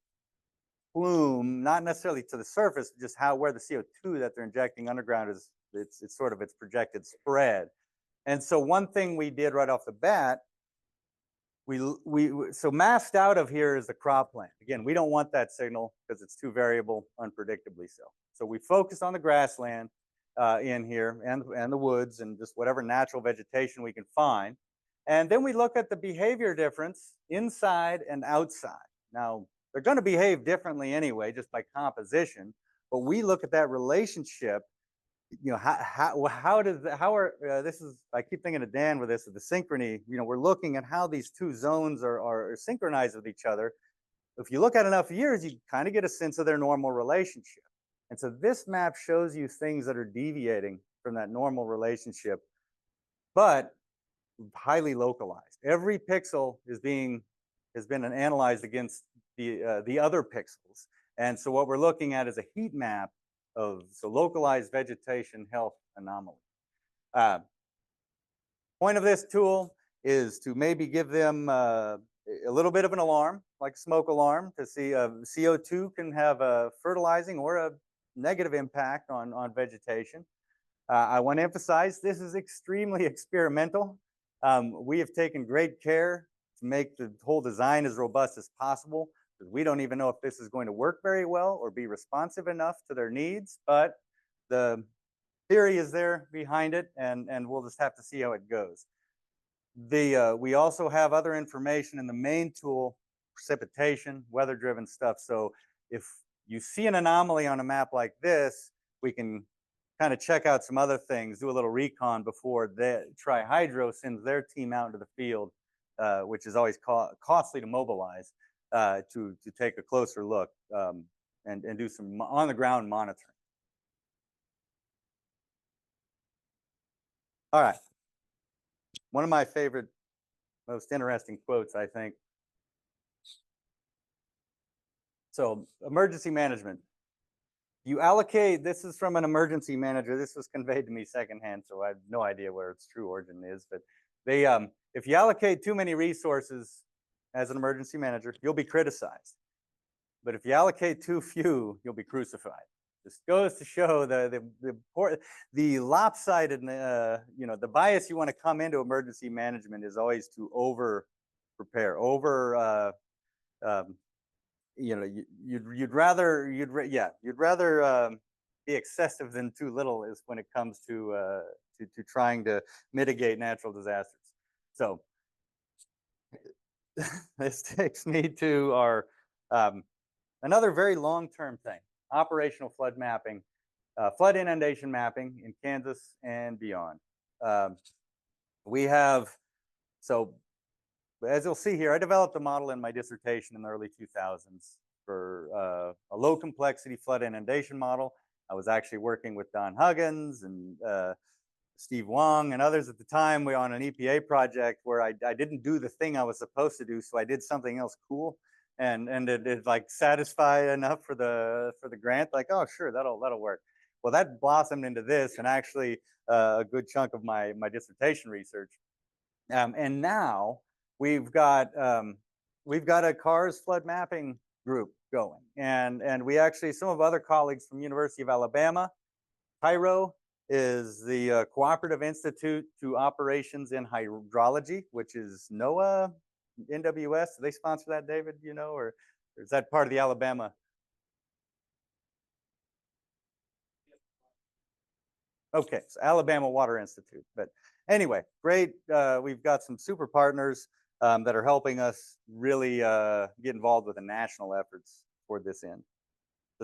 plume, not necessarily to the surface, just where the CO2 that they're injecting underground is, it's sort of its projected spread. And so one thing we did right off the bat, so masked out of here is the cropland. Again, we don't want that signal because it's too variable, unpredictably so. So we focused on the grassland in here and the woods and just whatever natural vegetation we can find. And then we look at the behavior difference inside and outside. Now, they're going to behave differently anyway, just by composition, but we look at that relationship. You know, this is, I keep thinking of Dan with this, the synchrony. You know, we're looking at how these two zones are synchronized with each other. If you look at enough years, you kind of get a sense of their normal relationship. And so this map shows you things that are deviating from that normal relationship, but highly localized. Every pixel has been analyzed against the other pixels. And so what we're looking at is a heat map of localized vegetation health anomaly. Point of this tool is to maybe give them a little bit of an alarm, like a smoke alarm, to see CO2 can have a fertilizing or a negative impact on vegetation. I want to emphasize this is extremely experimental. We have taken great care to make the whole design as robust as possible, because we don't even know if this is going to work very well or be responsive enough to their needs, but the theory is there behind it, and we'll just have to see how it goes. We also have other information in the main tool, precipitation, weather-driven stuff. So if you see an anomaly on a map like this, we can kind of check out some other things, do a little recon before Tri-Hydro sends their team out into the field, which is always costly to mobilize. To take a closer look and do some on-the-ground monitoring. All right. One of my favorite, most interesting quotes, I think. So, emergency management. You allocate, this is from an emergency manager. This was conveyed to me secondhand, so I have no idea where its true origin is. But if you allocate too many resources as an emergency manager, you'll be criticized. But if you allocate too few, you'll be crucified. This goes to show the lopsided, the bias you want to come into emergency management is always to over prepare, you'd rather be excessive than too little is when it comes to trying to mitigate natural disasters. So this takes me to our another very long-term thing: operational flood mapping, flood inundation mapping in Kansas and beyond. We have, so as you'll see here, I developed a model in my dissertation in the early 2000s for a low complexity flood inundation model. I was actually working with Don Huggins and Steve Wong and others at the time. We were on an EPA project where I didn't do the thing I was supposed to do, so I did something else cool, and it like satisfied enough for the grant. Like, oh sure, that'll work. Well, that blossomed into this, and actually a good chunk of my dissertation research. And now we've got a CARS flood mapping group going, and we actually, some of other colleagues from University of Alabama, Cairo, is the Cooperative Institute to Operations in Hydrology, which is NOAA, NWS. Do they sponsor that, David, you know, or is that part of the Alabama? Okay, so Alabama Water Institute. But anyway, great. We've got some super partners that are helping us really get involved with the national efforts toward this end.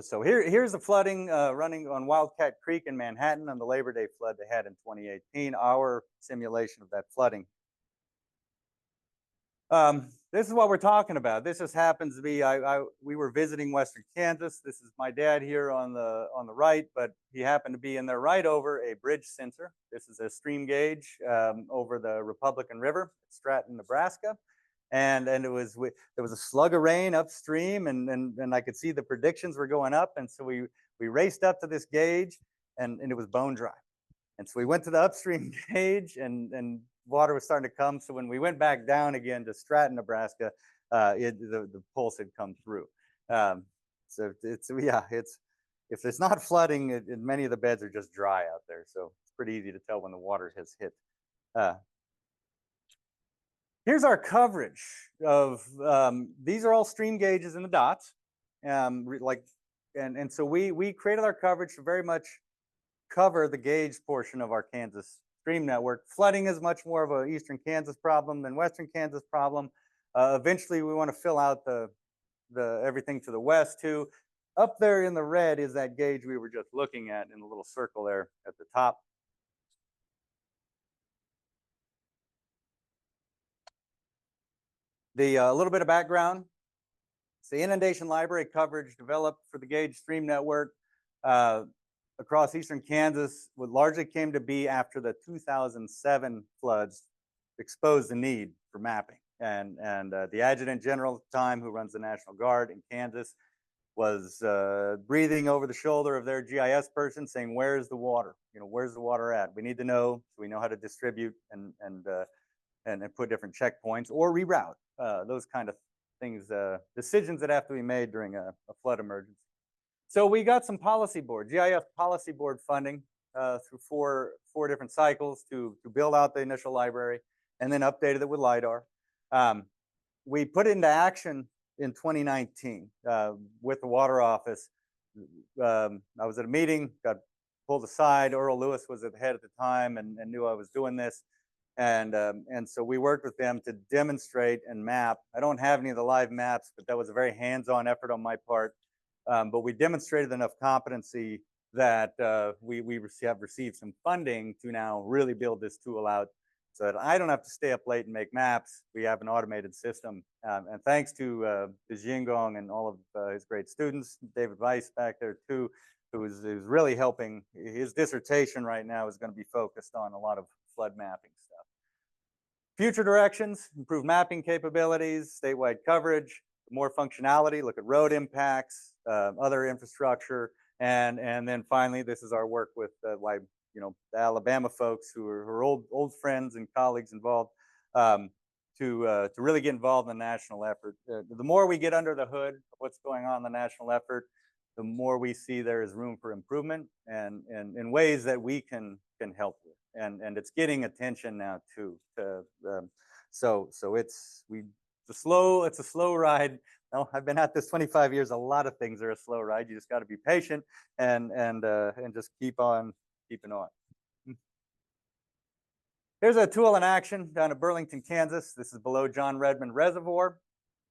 So here's the flooding running on Wildcat Creek in Manhattan on the Labor Day flood they had in 2018, our simulation of that flooding. This is what we're talking about. This just happens to be, we were visiting Western Kansas. This is my dad here on the right, but he happened to be in there right over a bridge sensor. This is a stream gauge over the Republican River, Stratton, Nebraska. And there was a slug of rain upstream, and I could see the predictions were going up. And so we raced up to this gauge, and it was bone dry. And so we went to the upstream gauge, and water was starting to come. So when we went back down again to Stratton, Nebraska, the pulse had come through. So if it's not flooding, many of the beds are just dry out there. So it's pretty easy to tell when the water has hit. Here's our coverage of, these are all stream gauges in the dots. And so we created our coverage to very much cover the gauge portion of our Kansas stream network. Flooding is much more of an Eastern Kansas problem than Western Kansas problem. Eventually we want to fill out the everything to the west too. Up there in the red is that gauge we were just looking at in the little circle there at the top. A little bit of background. It's the inundation library coverage developed for the gauge stream network across Eastern Kansas, what largely came to be after the 2007 floods exposed the need for mapping. And the Adjutant General at the time, who runs the National Guard in Kansas, was breathing over the shoulder of their GIS person saying, where's the water? You know, where's the water at? We need to know so we know how to distribute and put different checkpoints or reroute, those kind of things, decisions that have to be made during a flood emergency. So we got some policy board, GIS policy board funding through four different cycles to build out the initial library and then updated it with LIDAR. We put it into action in 2019 with the Water Office. I was at a meeting, got pulled aside. Earl Lewis was at the head at the time and knew I was doing this. And so we worked with them to demonstrate and map. I don't have any of the live maps, but that was a very hands-on effort on my part. But we demonstrated enough competency that we have received some funding to now really build this tool out so that I don't have to stay up late and make maps. We have an automated system. And thanks to Jingong and all of his great students, David Weiss back there too, who's really helping. His dissertation right now is going to be focused on a lot of flood mapping stuff. Future directions: improve mapping capabilities, statewide coverage, more functionality, look at road impacts, other infrastructure, and then finally, this is our work with the Alabama folks who are old friends and colleagues involved to really get involved in the national effort. The more we get under the hood of what's going on in the national effort, the more we see there is room for improvement and in ways that we can help with, and it's getting attention now too. So it's a slow ride. No, I've been at this 25 years. A lot of things are a slow ride. You just got to be patient and just keep on keeping on. Here's a tool in action down at Burlington, Kansas. This is below John Redmond Reservoir.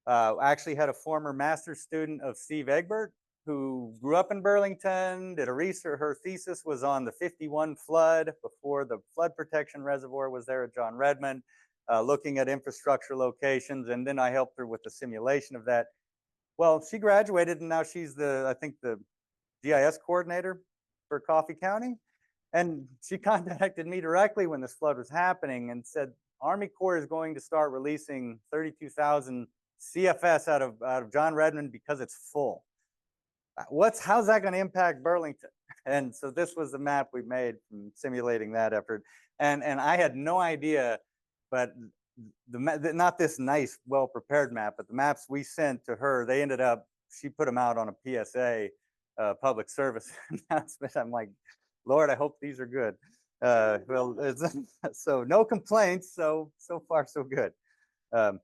I actually had a former master's student of Steve Egbert who grew up in Burlington, did a research. Her thesis was on the 51 flood before the flood protection reservoir was there at John Redmond. Looking at infrastructure locations, and then I helped her with the simulation of that. Well, she graduated, and now she's I think the GIS coordinator for Coffee County. And she contacted me directly when this flood was happening and said, Army Corps is going to start releasing 32,000 CFS out of John Redmond because it's full. How's that going to impact Burlington? And so this was the map we made from simulating that effort. And I had no idea. But not this nice, well-prepared map, but the maps we sent to her, she put them out on a PSA, public service announcement. I'm like, Lord, I hope these are good. Well, so no complaints. So far so good. Um,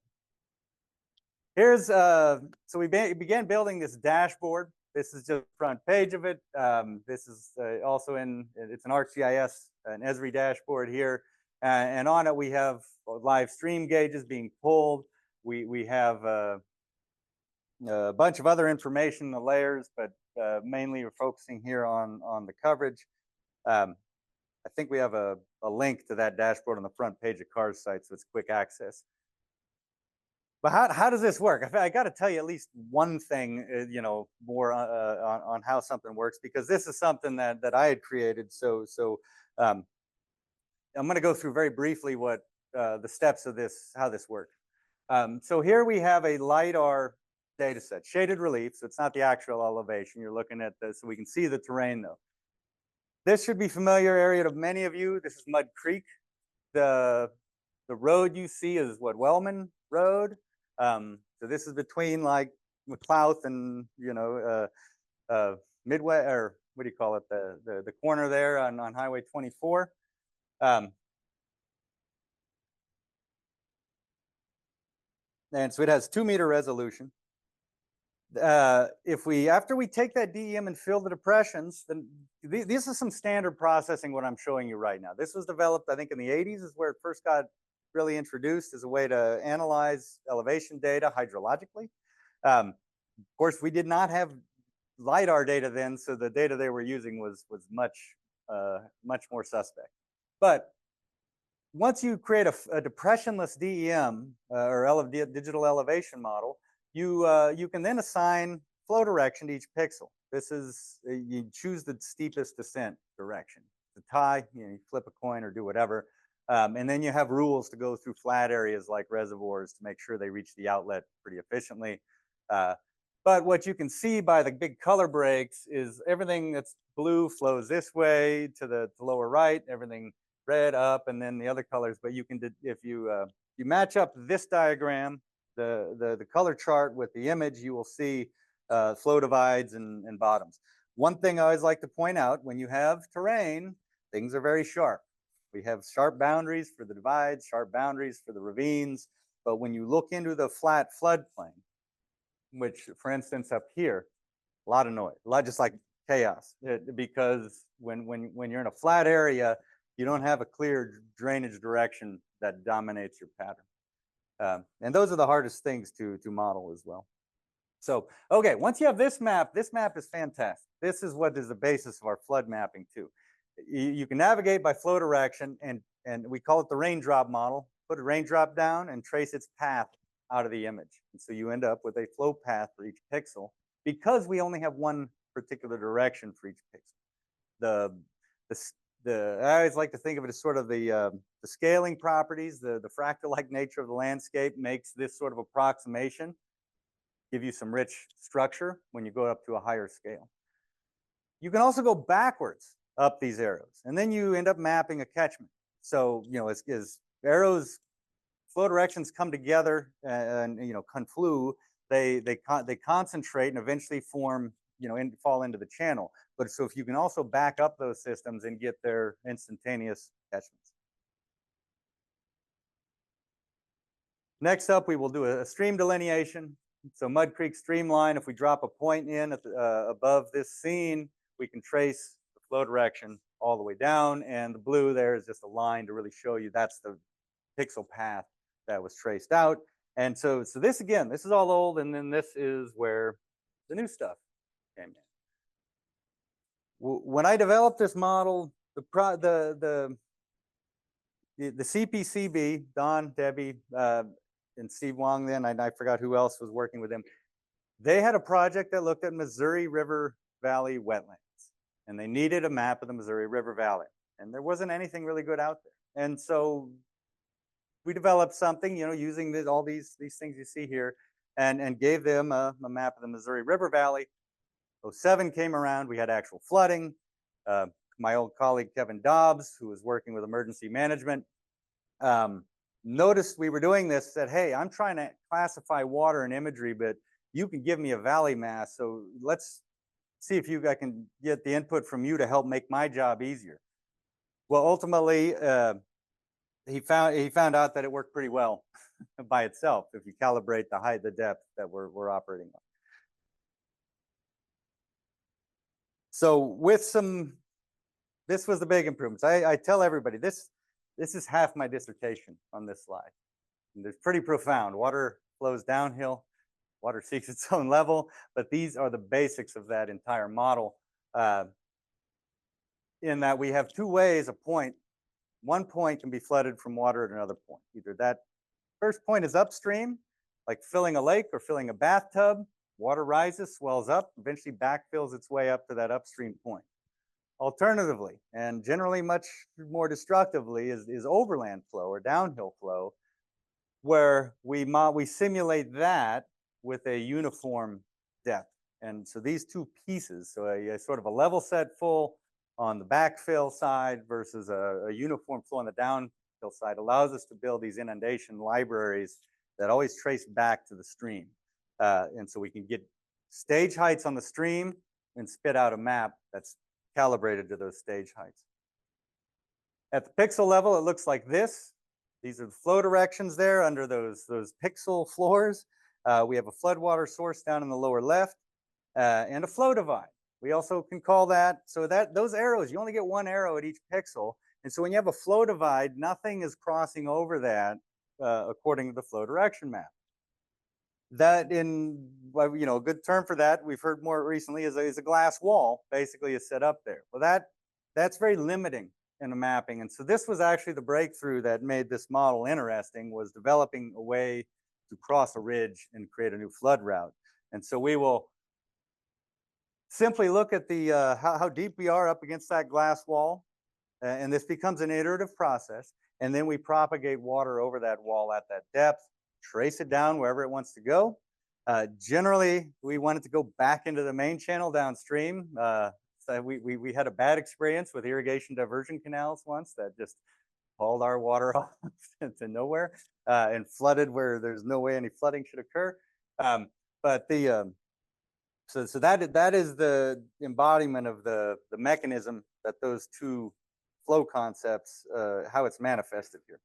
here's so we began building this dashboard. This is just the front page of it. This is also it's an ArcGIS, an Esri dashboard here, and on it we have live stream gauges being pulled. We have a bunch of other information, the layers, but mainly we're focusing here on the coverage. I think we have a link to that dashboard on the front page of CAR's site, so it's quick access. But how does this work? I got to tell you at least one thing, more on how something works, because this is something that I had created. So I'm going to go through very briefly what the steps of this, how this works. So here we have a LiDAR data set, shaded relief. So it's not the actual elevation. You're looking at this, so we can see the terrain though. This should be familiar area to many of you. This is Mud Creek. The road you see is what, Wellman Road. So this is between like McLouth and Midway, or what do you call it? The corner there on Highway 24. And so it has 2-meter resolution. After we take that DEM and fill the depressions, then this is some standard processing, what I'm showing you right now. This was developed, I think, in the 80s is where it first got really introduced as a way to analyze elevation data hydrologically. Of course, we did not have LiDAR data then, so the data they were using was much more suspect. But once you create a depressionless DEM or digital elevation model, you can then assign flow direction to each pixel. This is, you choose the steepest descent direction. To tie, you flip a coin or do whatever. And then you have rules to go through flat areas like reservoirs to make sure they reach the outlet pretty efficiently. But what you can see by the big color breaks is everything that's blue flows this way to the lower right, everything red up, and then the other colors. But you can, if you match up this diagram, the color chart with the image, you will see flow divides and bottoms. One thing I always like to point out, when you have terrain, things are very sharp. We have sharp boundaries for the divides, sharp boundaries for the ravines. But when you look into the flat floodplain, which, for instance, up here, a lot of noise, a lot, just like chaos, because when you're in a flat area, you don't have a clear drainage direction that dominates your pattern. And those are the hardest things to model as well. So, okay, once you have this map is fantastic. This is what is the basis of our flood mapping too. You can navigate by flow direction, and we call it the raindrop model. Put a raindrop down and trace its path out of the image. And so you end up with a flow path for each pixel, because we only have one particular direction for each pixel. I always like to think of it as sort of the scaling properties, the fractal-like nature of the landscape makes this sort of approximation give you some rich structure when you go up to a higher scale. You can also go backwards up these arrows, and then you end up mapping a catchment. So, as arrows, flow directions come together and conflude, they concentrate and eventually form, fall into the channel. But so if you can also back up those systems and get their instantaneous catchments. Next up, we will do a stream delineation. So Mud Creek streamline, if we drop a point in at above this scene, we can trace the flow direction all the way down. And the blue there is just a line to really show you that's the pixel path that was traced out. And so this, again, this is all old, and then this is where the new stuff came in. When I developed this model, the CPCB, Don, Debbie, and Steve Wong, then I forgot who else was working with them. They had a project that looked at Missouri River Valley wetlands, and they needed a map of the Missouri River Valley, and there wasn't anything really good out there. And so we developed something, using all these things you see here, and gave them a map of the Missouri River Valley. 2007 came around, we had actual flooding. My old colleague Kevin Dobbs, who was working with emergency management, noticed we were doing this, said, hey, I'm trying to classify water and imagery, but you can give me a valley mass, so let's see if I can get the input from you to help make my job easier. Well, ultimately, he found out that it worked pretty well by itself if you calibrate the height, the depth that we're operating on. So with this was the big improvements. I tell everybody this is half my dissertation on this slide. And it's pretty profound. Water flows downhill, water seeks its own level, but these are the basics of that entire model. In that we have two ways, one point can be flooded from water at another point. Either that first point is upstream, like filling a lake or filling a bathtub, water rises, swells up, eventually backfills its way up to that upstream point. Alternatively, and generally much more destructively, is overland flow or downhill flow, where we simulate that with a uniform depth. And so these two pieces, so a sort of a level set full on the backfill side versus a uniform flow on the downhill side, allows us to build these inundation libraries that always trace back to the stream. And so we can get stage heights on the stream and spit out a map that's calibrated to those stage heights. At the pixel level, it looks like this. These are the flow directions there under those pixel floors. We have a floodwater source down in the lower left and a flow divide. We also can call that, so that those arrows, you only get one arrow at each pixel. And so when you have a flow divide, nothing is crossing over that according to the flow direction map. That a good term for that we've heard more recently is a glass wall, basically is set up there. Well, that's very limiting in the mapping. And so this was actually the breakthrough that made this model interesting, was developing a way to cross a ridge and create a new flood route. And so we will simply look at the how deep we are up against that glass wall, and this becomes an iterative process. And then we propagate water over that wall at that depth, trace it down wherever it wants to go. Generally, we want it to go back into the main channel downstream. So we had a bad experience with irrigation diversion canals once that just hauled our water off to nowhere and flooded where there's no way any flooding should occur. So that is the embodiment of the mechanism that those two flow concepts, how it's manifested here.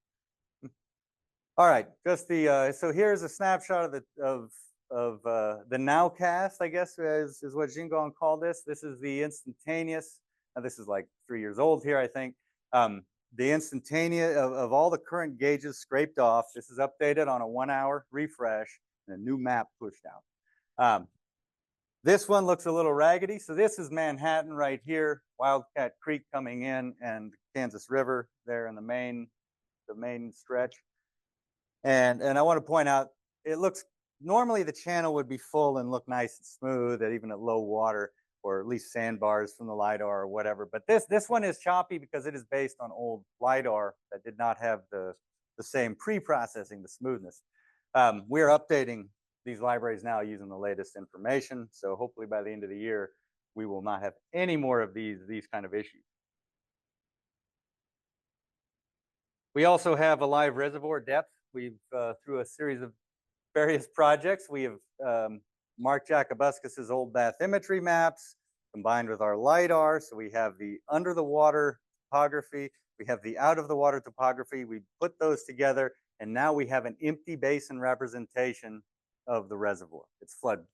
All right, just so here's a snapshot of the nowcast, I guess is what Jingong called this. This is the instantaneous. This is like 3 years old here, I think. The instantaneous of all the current gauges scraped off. This is updated on a 1 hour refresh and a new map pushed out. This one looks a little raggedy. So this is Manhattan right here, Wildcat Creek coming in, and Kansas River there in the main stretch. And I want to point out, it looks, normally the channel would be full and look nice and smooth, even at low water, or at least sandbars from the LiDAR or whatever. But this one is choppy because it is based on old LiDAR that did not have the same pre-processing, the smoothness. We're updating these libraries now using the latest information. So hopefully by the end of the year, we will not have any more of these kind of issues. We also have a live reservoir depth. We've, through a series of various projects, we have Mark Jakubuskus's old bathymetry maps combined with our LiDAR. So we have the under the water topography, we have the out of the water topography. We put those together, and now we have an empty basin representation of the reservoir. It's flood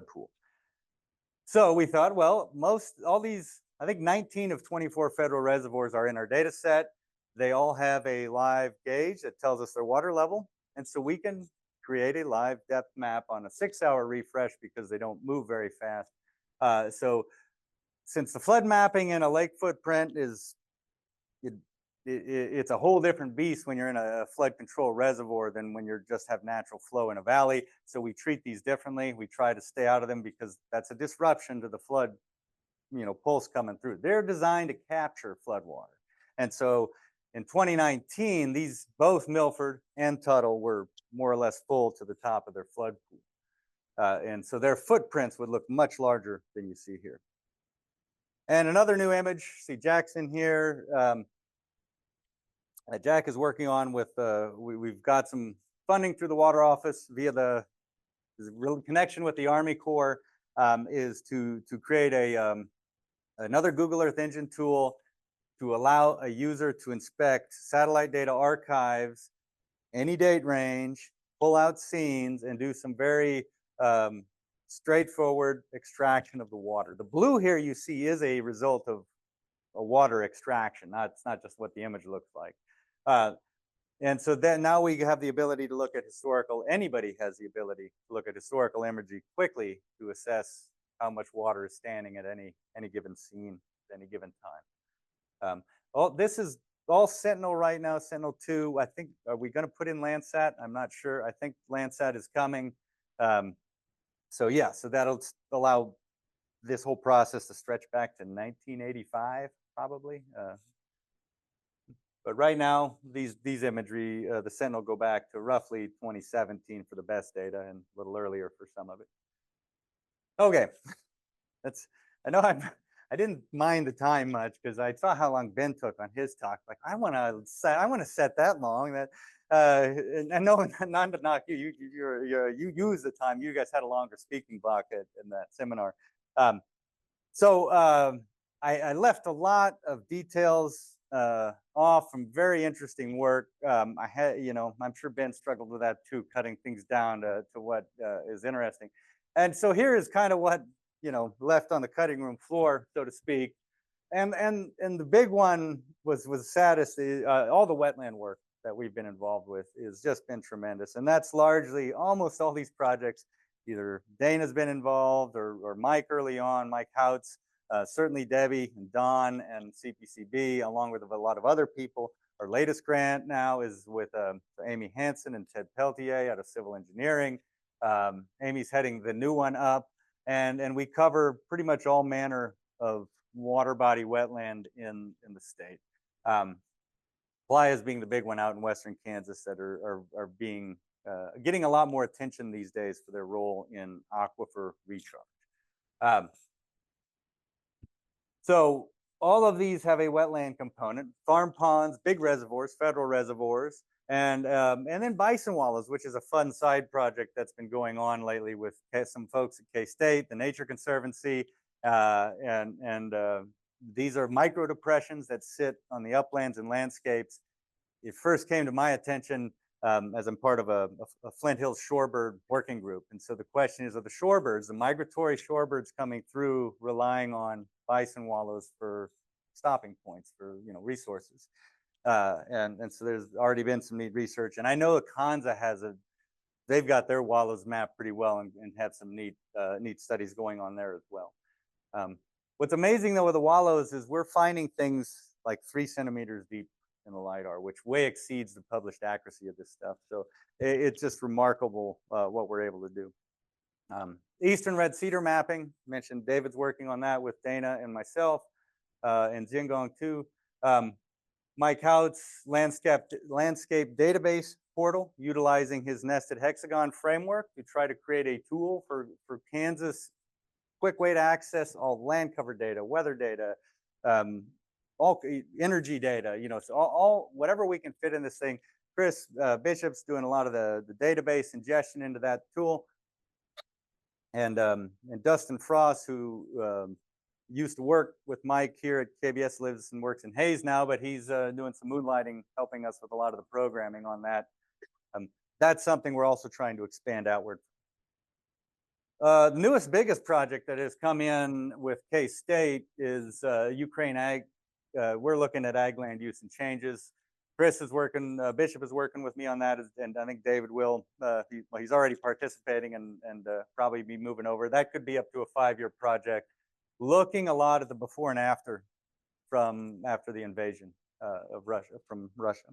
pool. So we thought, well, all these, I think 19 of 24 federal reservoirs are in our data set. They all have a live gauge that tells us their water level. And so we can create a live depth map on a 6 hour refresh because they don't move very fast. So since the flood mapping in a lake footprint it's a whole different beast when you're in a flood control reservoir than when you just have natural flow in a valley. So we treat these differently. We try to stay out of them because that's a disruption to the flood, pulse coming through. They're designed to capture flood water. And so in 2019, both Milford and Tuttle were more or less full to the top of their flood pool. And so their footprints would look much larger than you see here. And another new image, see Jackson here. Jack is working on with, we've got some funding through the Water Office via the connection with the Army Corps is to create another Google Earth Engine tool to allow a user to inspect satellite data archives, any date range, pull out scenes, and do some very straightforward extraction of the water. The blue here you see is a result of a water extraction. It's not just what the image looks like. And so then now we have the ability to look at anybody has the ability to look at historical imagery quickly to assess how much water is standing at any given scene at any given time. This is all Sentinel right now, Sentinel-2. I think, are we going to put in Landsat? I'm not sure. I think Landsat is coming. So yeah, so that'll allow this whole process to stretch back to 1985, probably. But right now, these imagery, the Sentinel go back to roughly 2017 for the best data and a little earlier for some of it. Okay, I know I didn't mind the time much because I saw how long Ben took on his talk. Like I want to set that long. That and no, not to knock you. You use the time. You guys had a longer speaking block in that seminar. I left a lot of details off from very interesting work. I had, I'm sure Ben struggled with that too, cutting things down to what is interesting. And so here is kind of what, left on the cutting room floor, so to speak. And the big one was saddest. All the wetland work that we've been involved with has just been tremendous. And that's largely almost all these projects, either Dana's been involved or Mike early on, Mike Houts, certainly Debbie and Don and CPCB, along with a lot of other people. Our latest grant now is with Amy Hansen and Ted Peltier out of civil engineering. Amy's heading the new one up. And we cover pretty much all manner of water body wetland in the state. Playa's being the big one out in western Kansas that are being getting a lot more attention these days for their role in aquifer recharge. So all of these have a wetland component: farm ponds, big reservoirs, federal reservoirs, and then bison wallows, which is a fun side project that's been going on lately with some folks at K-State, the Nature Conservancy, and these are micro depressions that sit on the uplands and landscapes. It first came to my attention as I'm part of a Flint Hills shorebird working group. And so the question is, are the shorebirds, the migratory shorebirds coming through, relying on bison wallows for stopping points, for resources? And so there's already been some neat research. And I know Kanza they've got their wallows mapped pretty well and have some neat studies going on there as well. What's amazing though with the wallows is we're finding things like 3 centimeters deep in the LiDAR, which way exceeds the published accuracy of this stuff. So it's just remarkable what we're able to do. Eastern red cedar mapping, mentioned David's working on that with Dana and myself, and Jingong too. Mike Houts landscape database portal, utilizing his nested hexagon framework to try to create a tool for Kansas, quick way to access all land cover data, weather data, all energy data, so all whatever we can fit in this thing. Chris Bishop's doing a lot of the database ingestion into that tool. And Dustin Frost, who used to work with Mike here at KBS, lives and works in Hayes now, but he's doing some moonlighting, helping us with a lot of the programming on that. That's something we're also trying to expand outward. The newest, biggest project that has come in with K-State is Ukraine Ag. We're looking at ag land use and changes. Chris is working, Bishop is working with me on that, and I think David will. He's already participating and probably be moving over. That could be up to a 5-year project, looking a lot at the before and after from after the invasion of Russia, from Russia.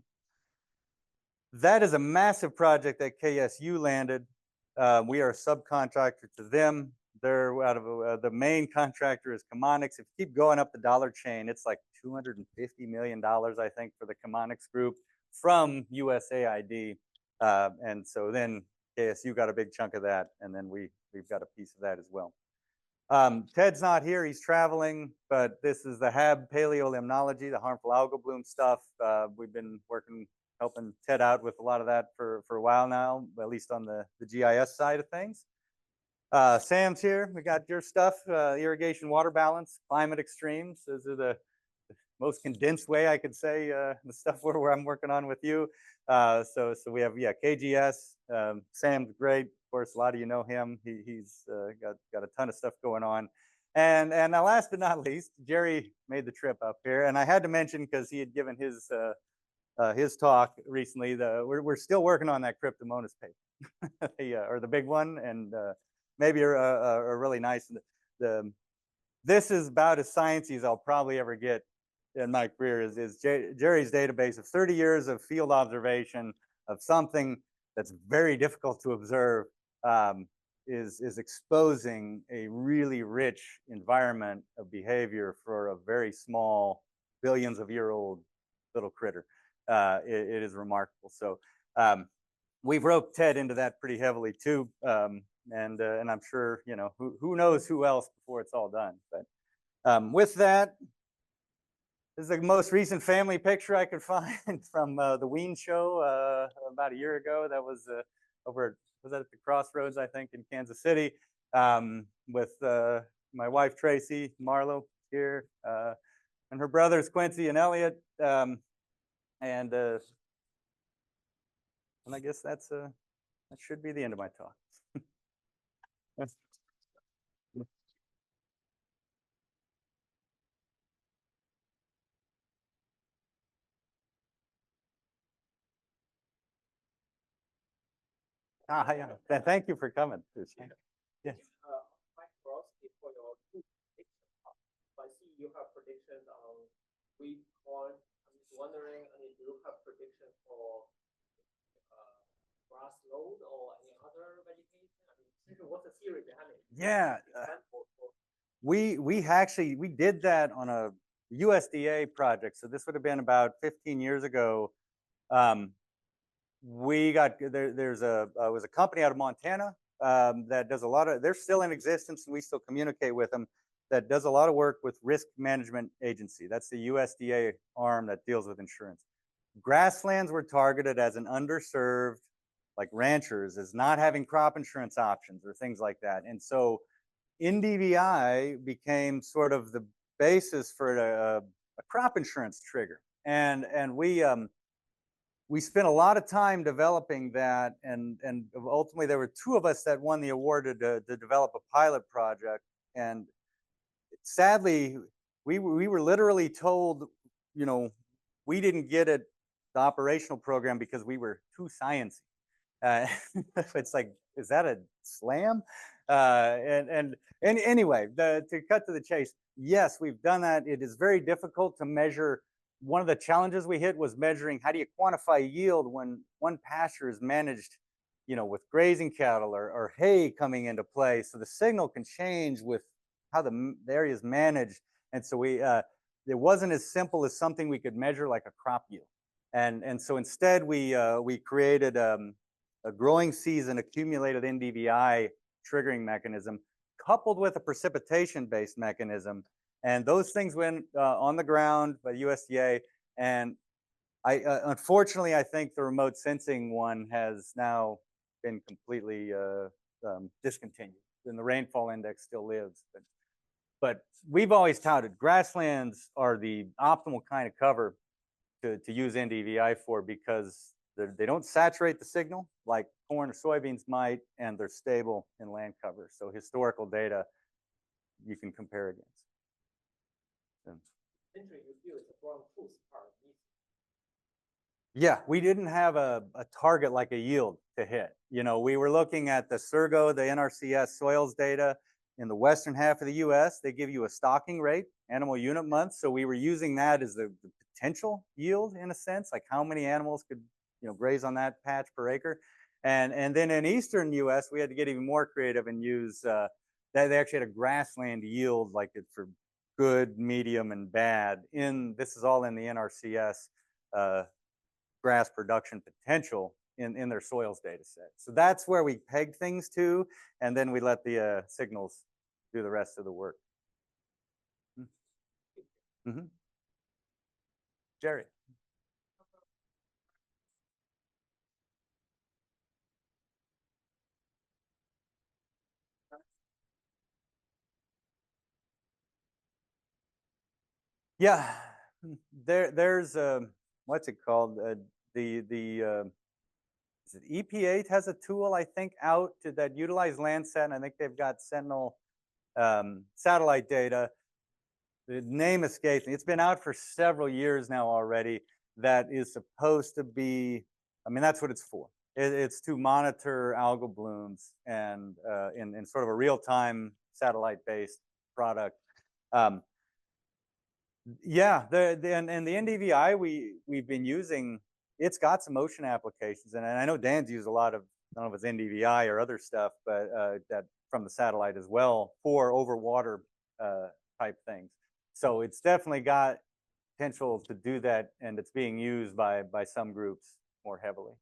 That is a massive project that KSU landed. We are a subcontractor to them. They're out of the main contractor is Chemonics. If you keep going up the dollar chain, it's like $250 million, I think, for the Chemonics group from USAID. And so then KSU got a big chunk of that, and then we've got a piece of that as well. Ted's not here, he's traveling, but this is the HAB paleolimnology, the harmful algal bloom stuff. We've been helping Ted out with a lot of that for a while now, at least on the GIS side of things. Sam's here. We got your stuff, irrigation water balance, climate extremes. Those are the most condensed way I could say the stuff where I'm working on with you. So we have, yeah, KGS. Sam's great. Of course, a lot of you know him. He's got a ton of stuff going on. And now last but not least, Jerry made the trip up here. And I had to mention, because he had given his talk recently, we're still working on that cryptomonas paper, or the big one, and maybe a really nice. This is about as sciencey as I'll probably ever get in my career. Is Jerry's database of 30 years of field observation of something that's very difficult to observe, is exposing a really rich environment of behavior for a very small, billions of year old little critter. It is remarkable. So we've roped Ted into that pretty heavily too, and I'm sure, you know, who knows who else before it's all done. But with that, this is the most recent family picture I could find from the Ween show about a year ago. That was was that at the Crossroads, I think, in Kansas City, with my wife Tracy Marlowe here, and her brothers Quincy and Elliot, and I guess that should be the end of my talk. Yeah. Thank you for coming. Yeah. My curiosity for your prediction. I see you have predictions on wheat, corn. I'm just wondering, I mean, do you have predictions for grass load or any other vegetation? I mean, what's the theory behind it? Yeah. We did that on a USDA project. So this would have been about 15 years ago. We got there's was a company out of Montana that does a lot of, they're still in existence and we still communicate with them, that does a lot of work with Risk Management Agency. That's the USDA arm that deals with insurance. Grasslands were targeted as an underserved, like ranchers, as not having crop insurance options or things like that. And so NDVI became sort of the basis for a crop insurance trigger. And we spent a lot of time developing that, and ultimately there were two of us that won the award to develop a pilot project. And sadly, we were literally told, you know, we didn't get it, the operational program, because we were too sciencey. It's like, is that a slam? And anyway, to cut to the chase, yes, we've done that. It is very difficult to measure. One of the challenges we hit was measuring, how do you quantify yield when one pasture is managed, you know, with grazing cattle or hay coming into play. So the signal can change with how the area is managed. And so it wasn't as simple as something we could measure like a crop yield. And so instead we created a growing season accumulated NDVI triggering mechanism coupled with a precipitation-based mechanism. And those things went on the ground by USDA. And unfortunately, I think the remote sensing one has now been completely discontinued. And the rainfall index still lives. But we've always touted grasslands are the optimal kind of cover to use NDVI for, because they don't saturate the signal like corn or soybeans might, and they're stable in land cover. So historical data you can compare against. Yeah, we didn't have a target like a yield to hit. You know, we were looking at the SERGO, the NRCS soils data in the western half of the US. They give you a stocking rate, animal unit months. So we were using that as the potential yield, in a sense, like how many animals could, you know, graze on that patch per acre. And then in eastern US, we had to get even more creative and use they actually had a grassland yield, like it for good, medium, and bad. This is all in the NRCS grass production potential in their soils data set. So that's where we pegged things to, and then we let the signals do the rest of the work. Mm-hmm. Jerry. Yeah, there's what's it called? Is it EPA has a tool I think out that utilize Landsat, and I think they've got Sentinel satellite data. The name escapes me. It's been out for several years now already. That is supposed to be, I mean, that's what it's for. It's to monitor algal blooms and in sort of a real-time satellite-based product. Yeah, and the NDVI we've been using, it's got some ocean applications, and I know Dan's used a lot of, I don't know if it's NDVI or other stuff, but that from the satellite as well for overwater type things. So it's definitely got potential to do that, and it's being used by some groups more heavily.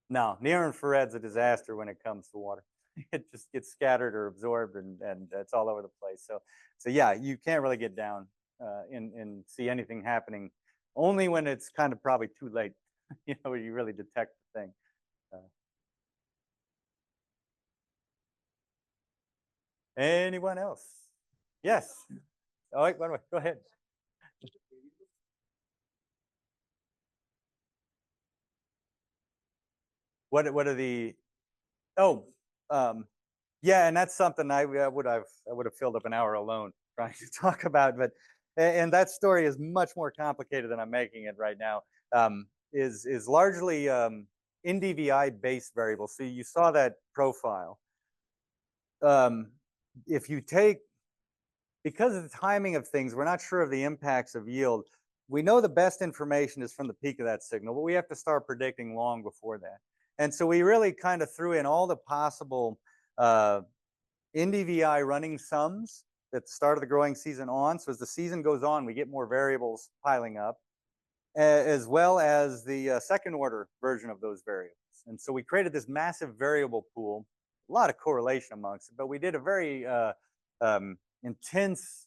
No, near infrared's a disaster when it comes to water. It just gets scattered or absorbed, and it's all over the place. So yeah, you can't really get down and see anything happening, only when it's kind of probably too late, you know, when you really detect the thing. Anyone else? Yes. Oh, wait, go ahead. What are the? Oh, yeah, and that's something I would have filled up an hour alone trying to talk about, but and that story is much more complicated than I'm making it right now. Is largely NDVI based variables. So you saw that profile. If you take, because of the timing of things, we're not sure of the impacts of yield. We know the best information is from the peak of that signal, but we have to start predicting long before that. And so we really kind of threw in all the possible NDVI running sums at the start of the growing season on. So as the season goes on, we get more variables piling up, as well as the second order version of those variables. And so we created this massive variable pool, a lot of correlation amongst it, but we did a very intense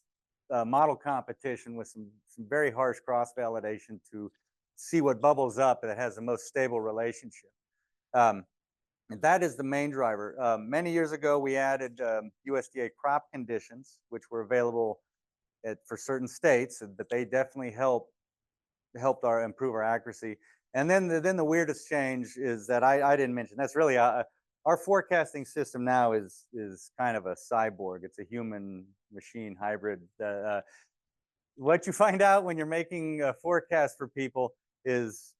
model competition with some very harsh cross-validation to see what bubbles up that has the most stable relationship. And that is the main driver. Many years ago, we added USDA crop conditions, which were available for certain states, but they definitely helped improve our accuracy. And then the weirdest change is that I didn't mention. That's really our forecasting system now is kind of a cyborg. It's a human machine hybrid. What you find out when you're making a forecast for people is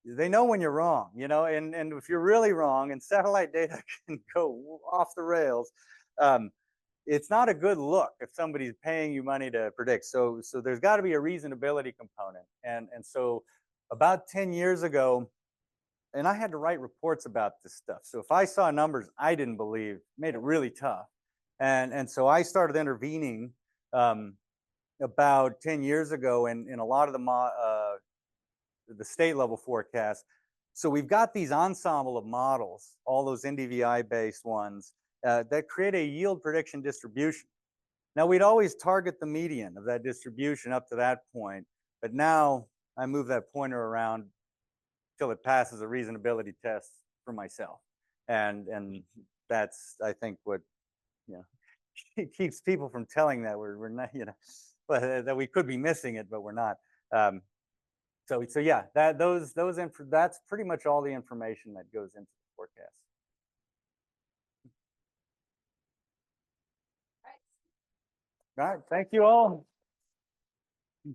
they know when you're wrong, you know, and if you're really wrong, and satellite data can go off the rails, it's not a good look if somebody's paying you money to predict. So there's got to be a reasonability component, and so about 10 years ago, and I had to write reports about this stuff. So if I saw numbers I didn't believe, it made it really tough, and so I started intervening about 10 years ago in a lot of the state level forecast. So we've got these ensemble of models, all those NDVI based ones that create a yield prediction distribution. Now we'd always target the median of that distribution up to that point, but now I move that pointer around till it passes a reasonability test for myself, and that's, I think, what, you know, it keeps people from telling that we're not, you know, but that we could be missing it, but we're not. So yeah, that's pretty much all the information that goes into the forecast. All right, thank you all.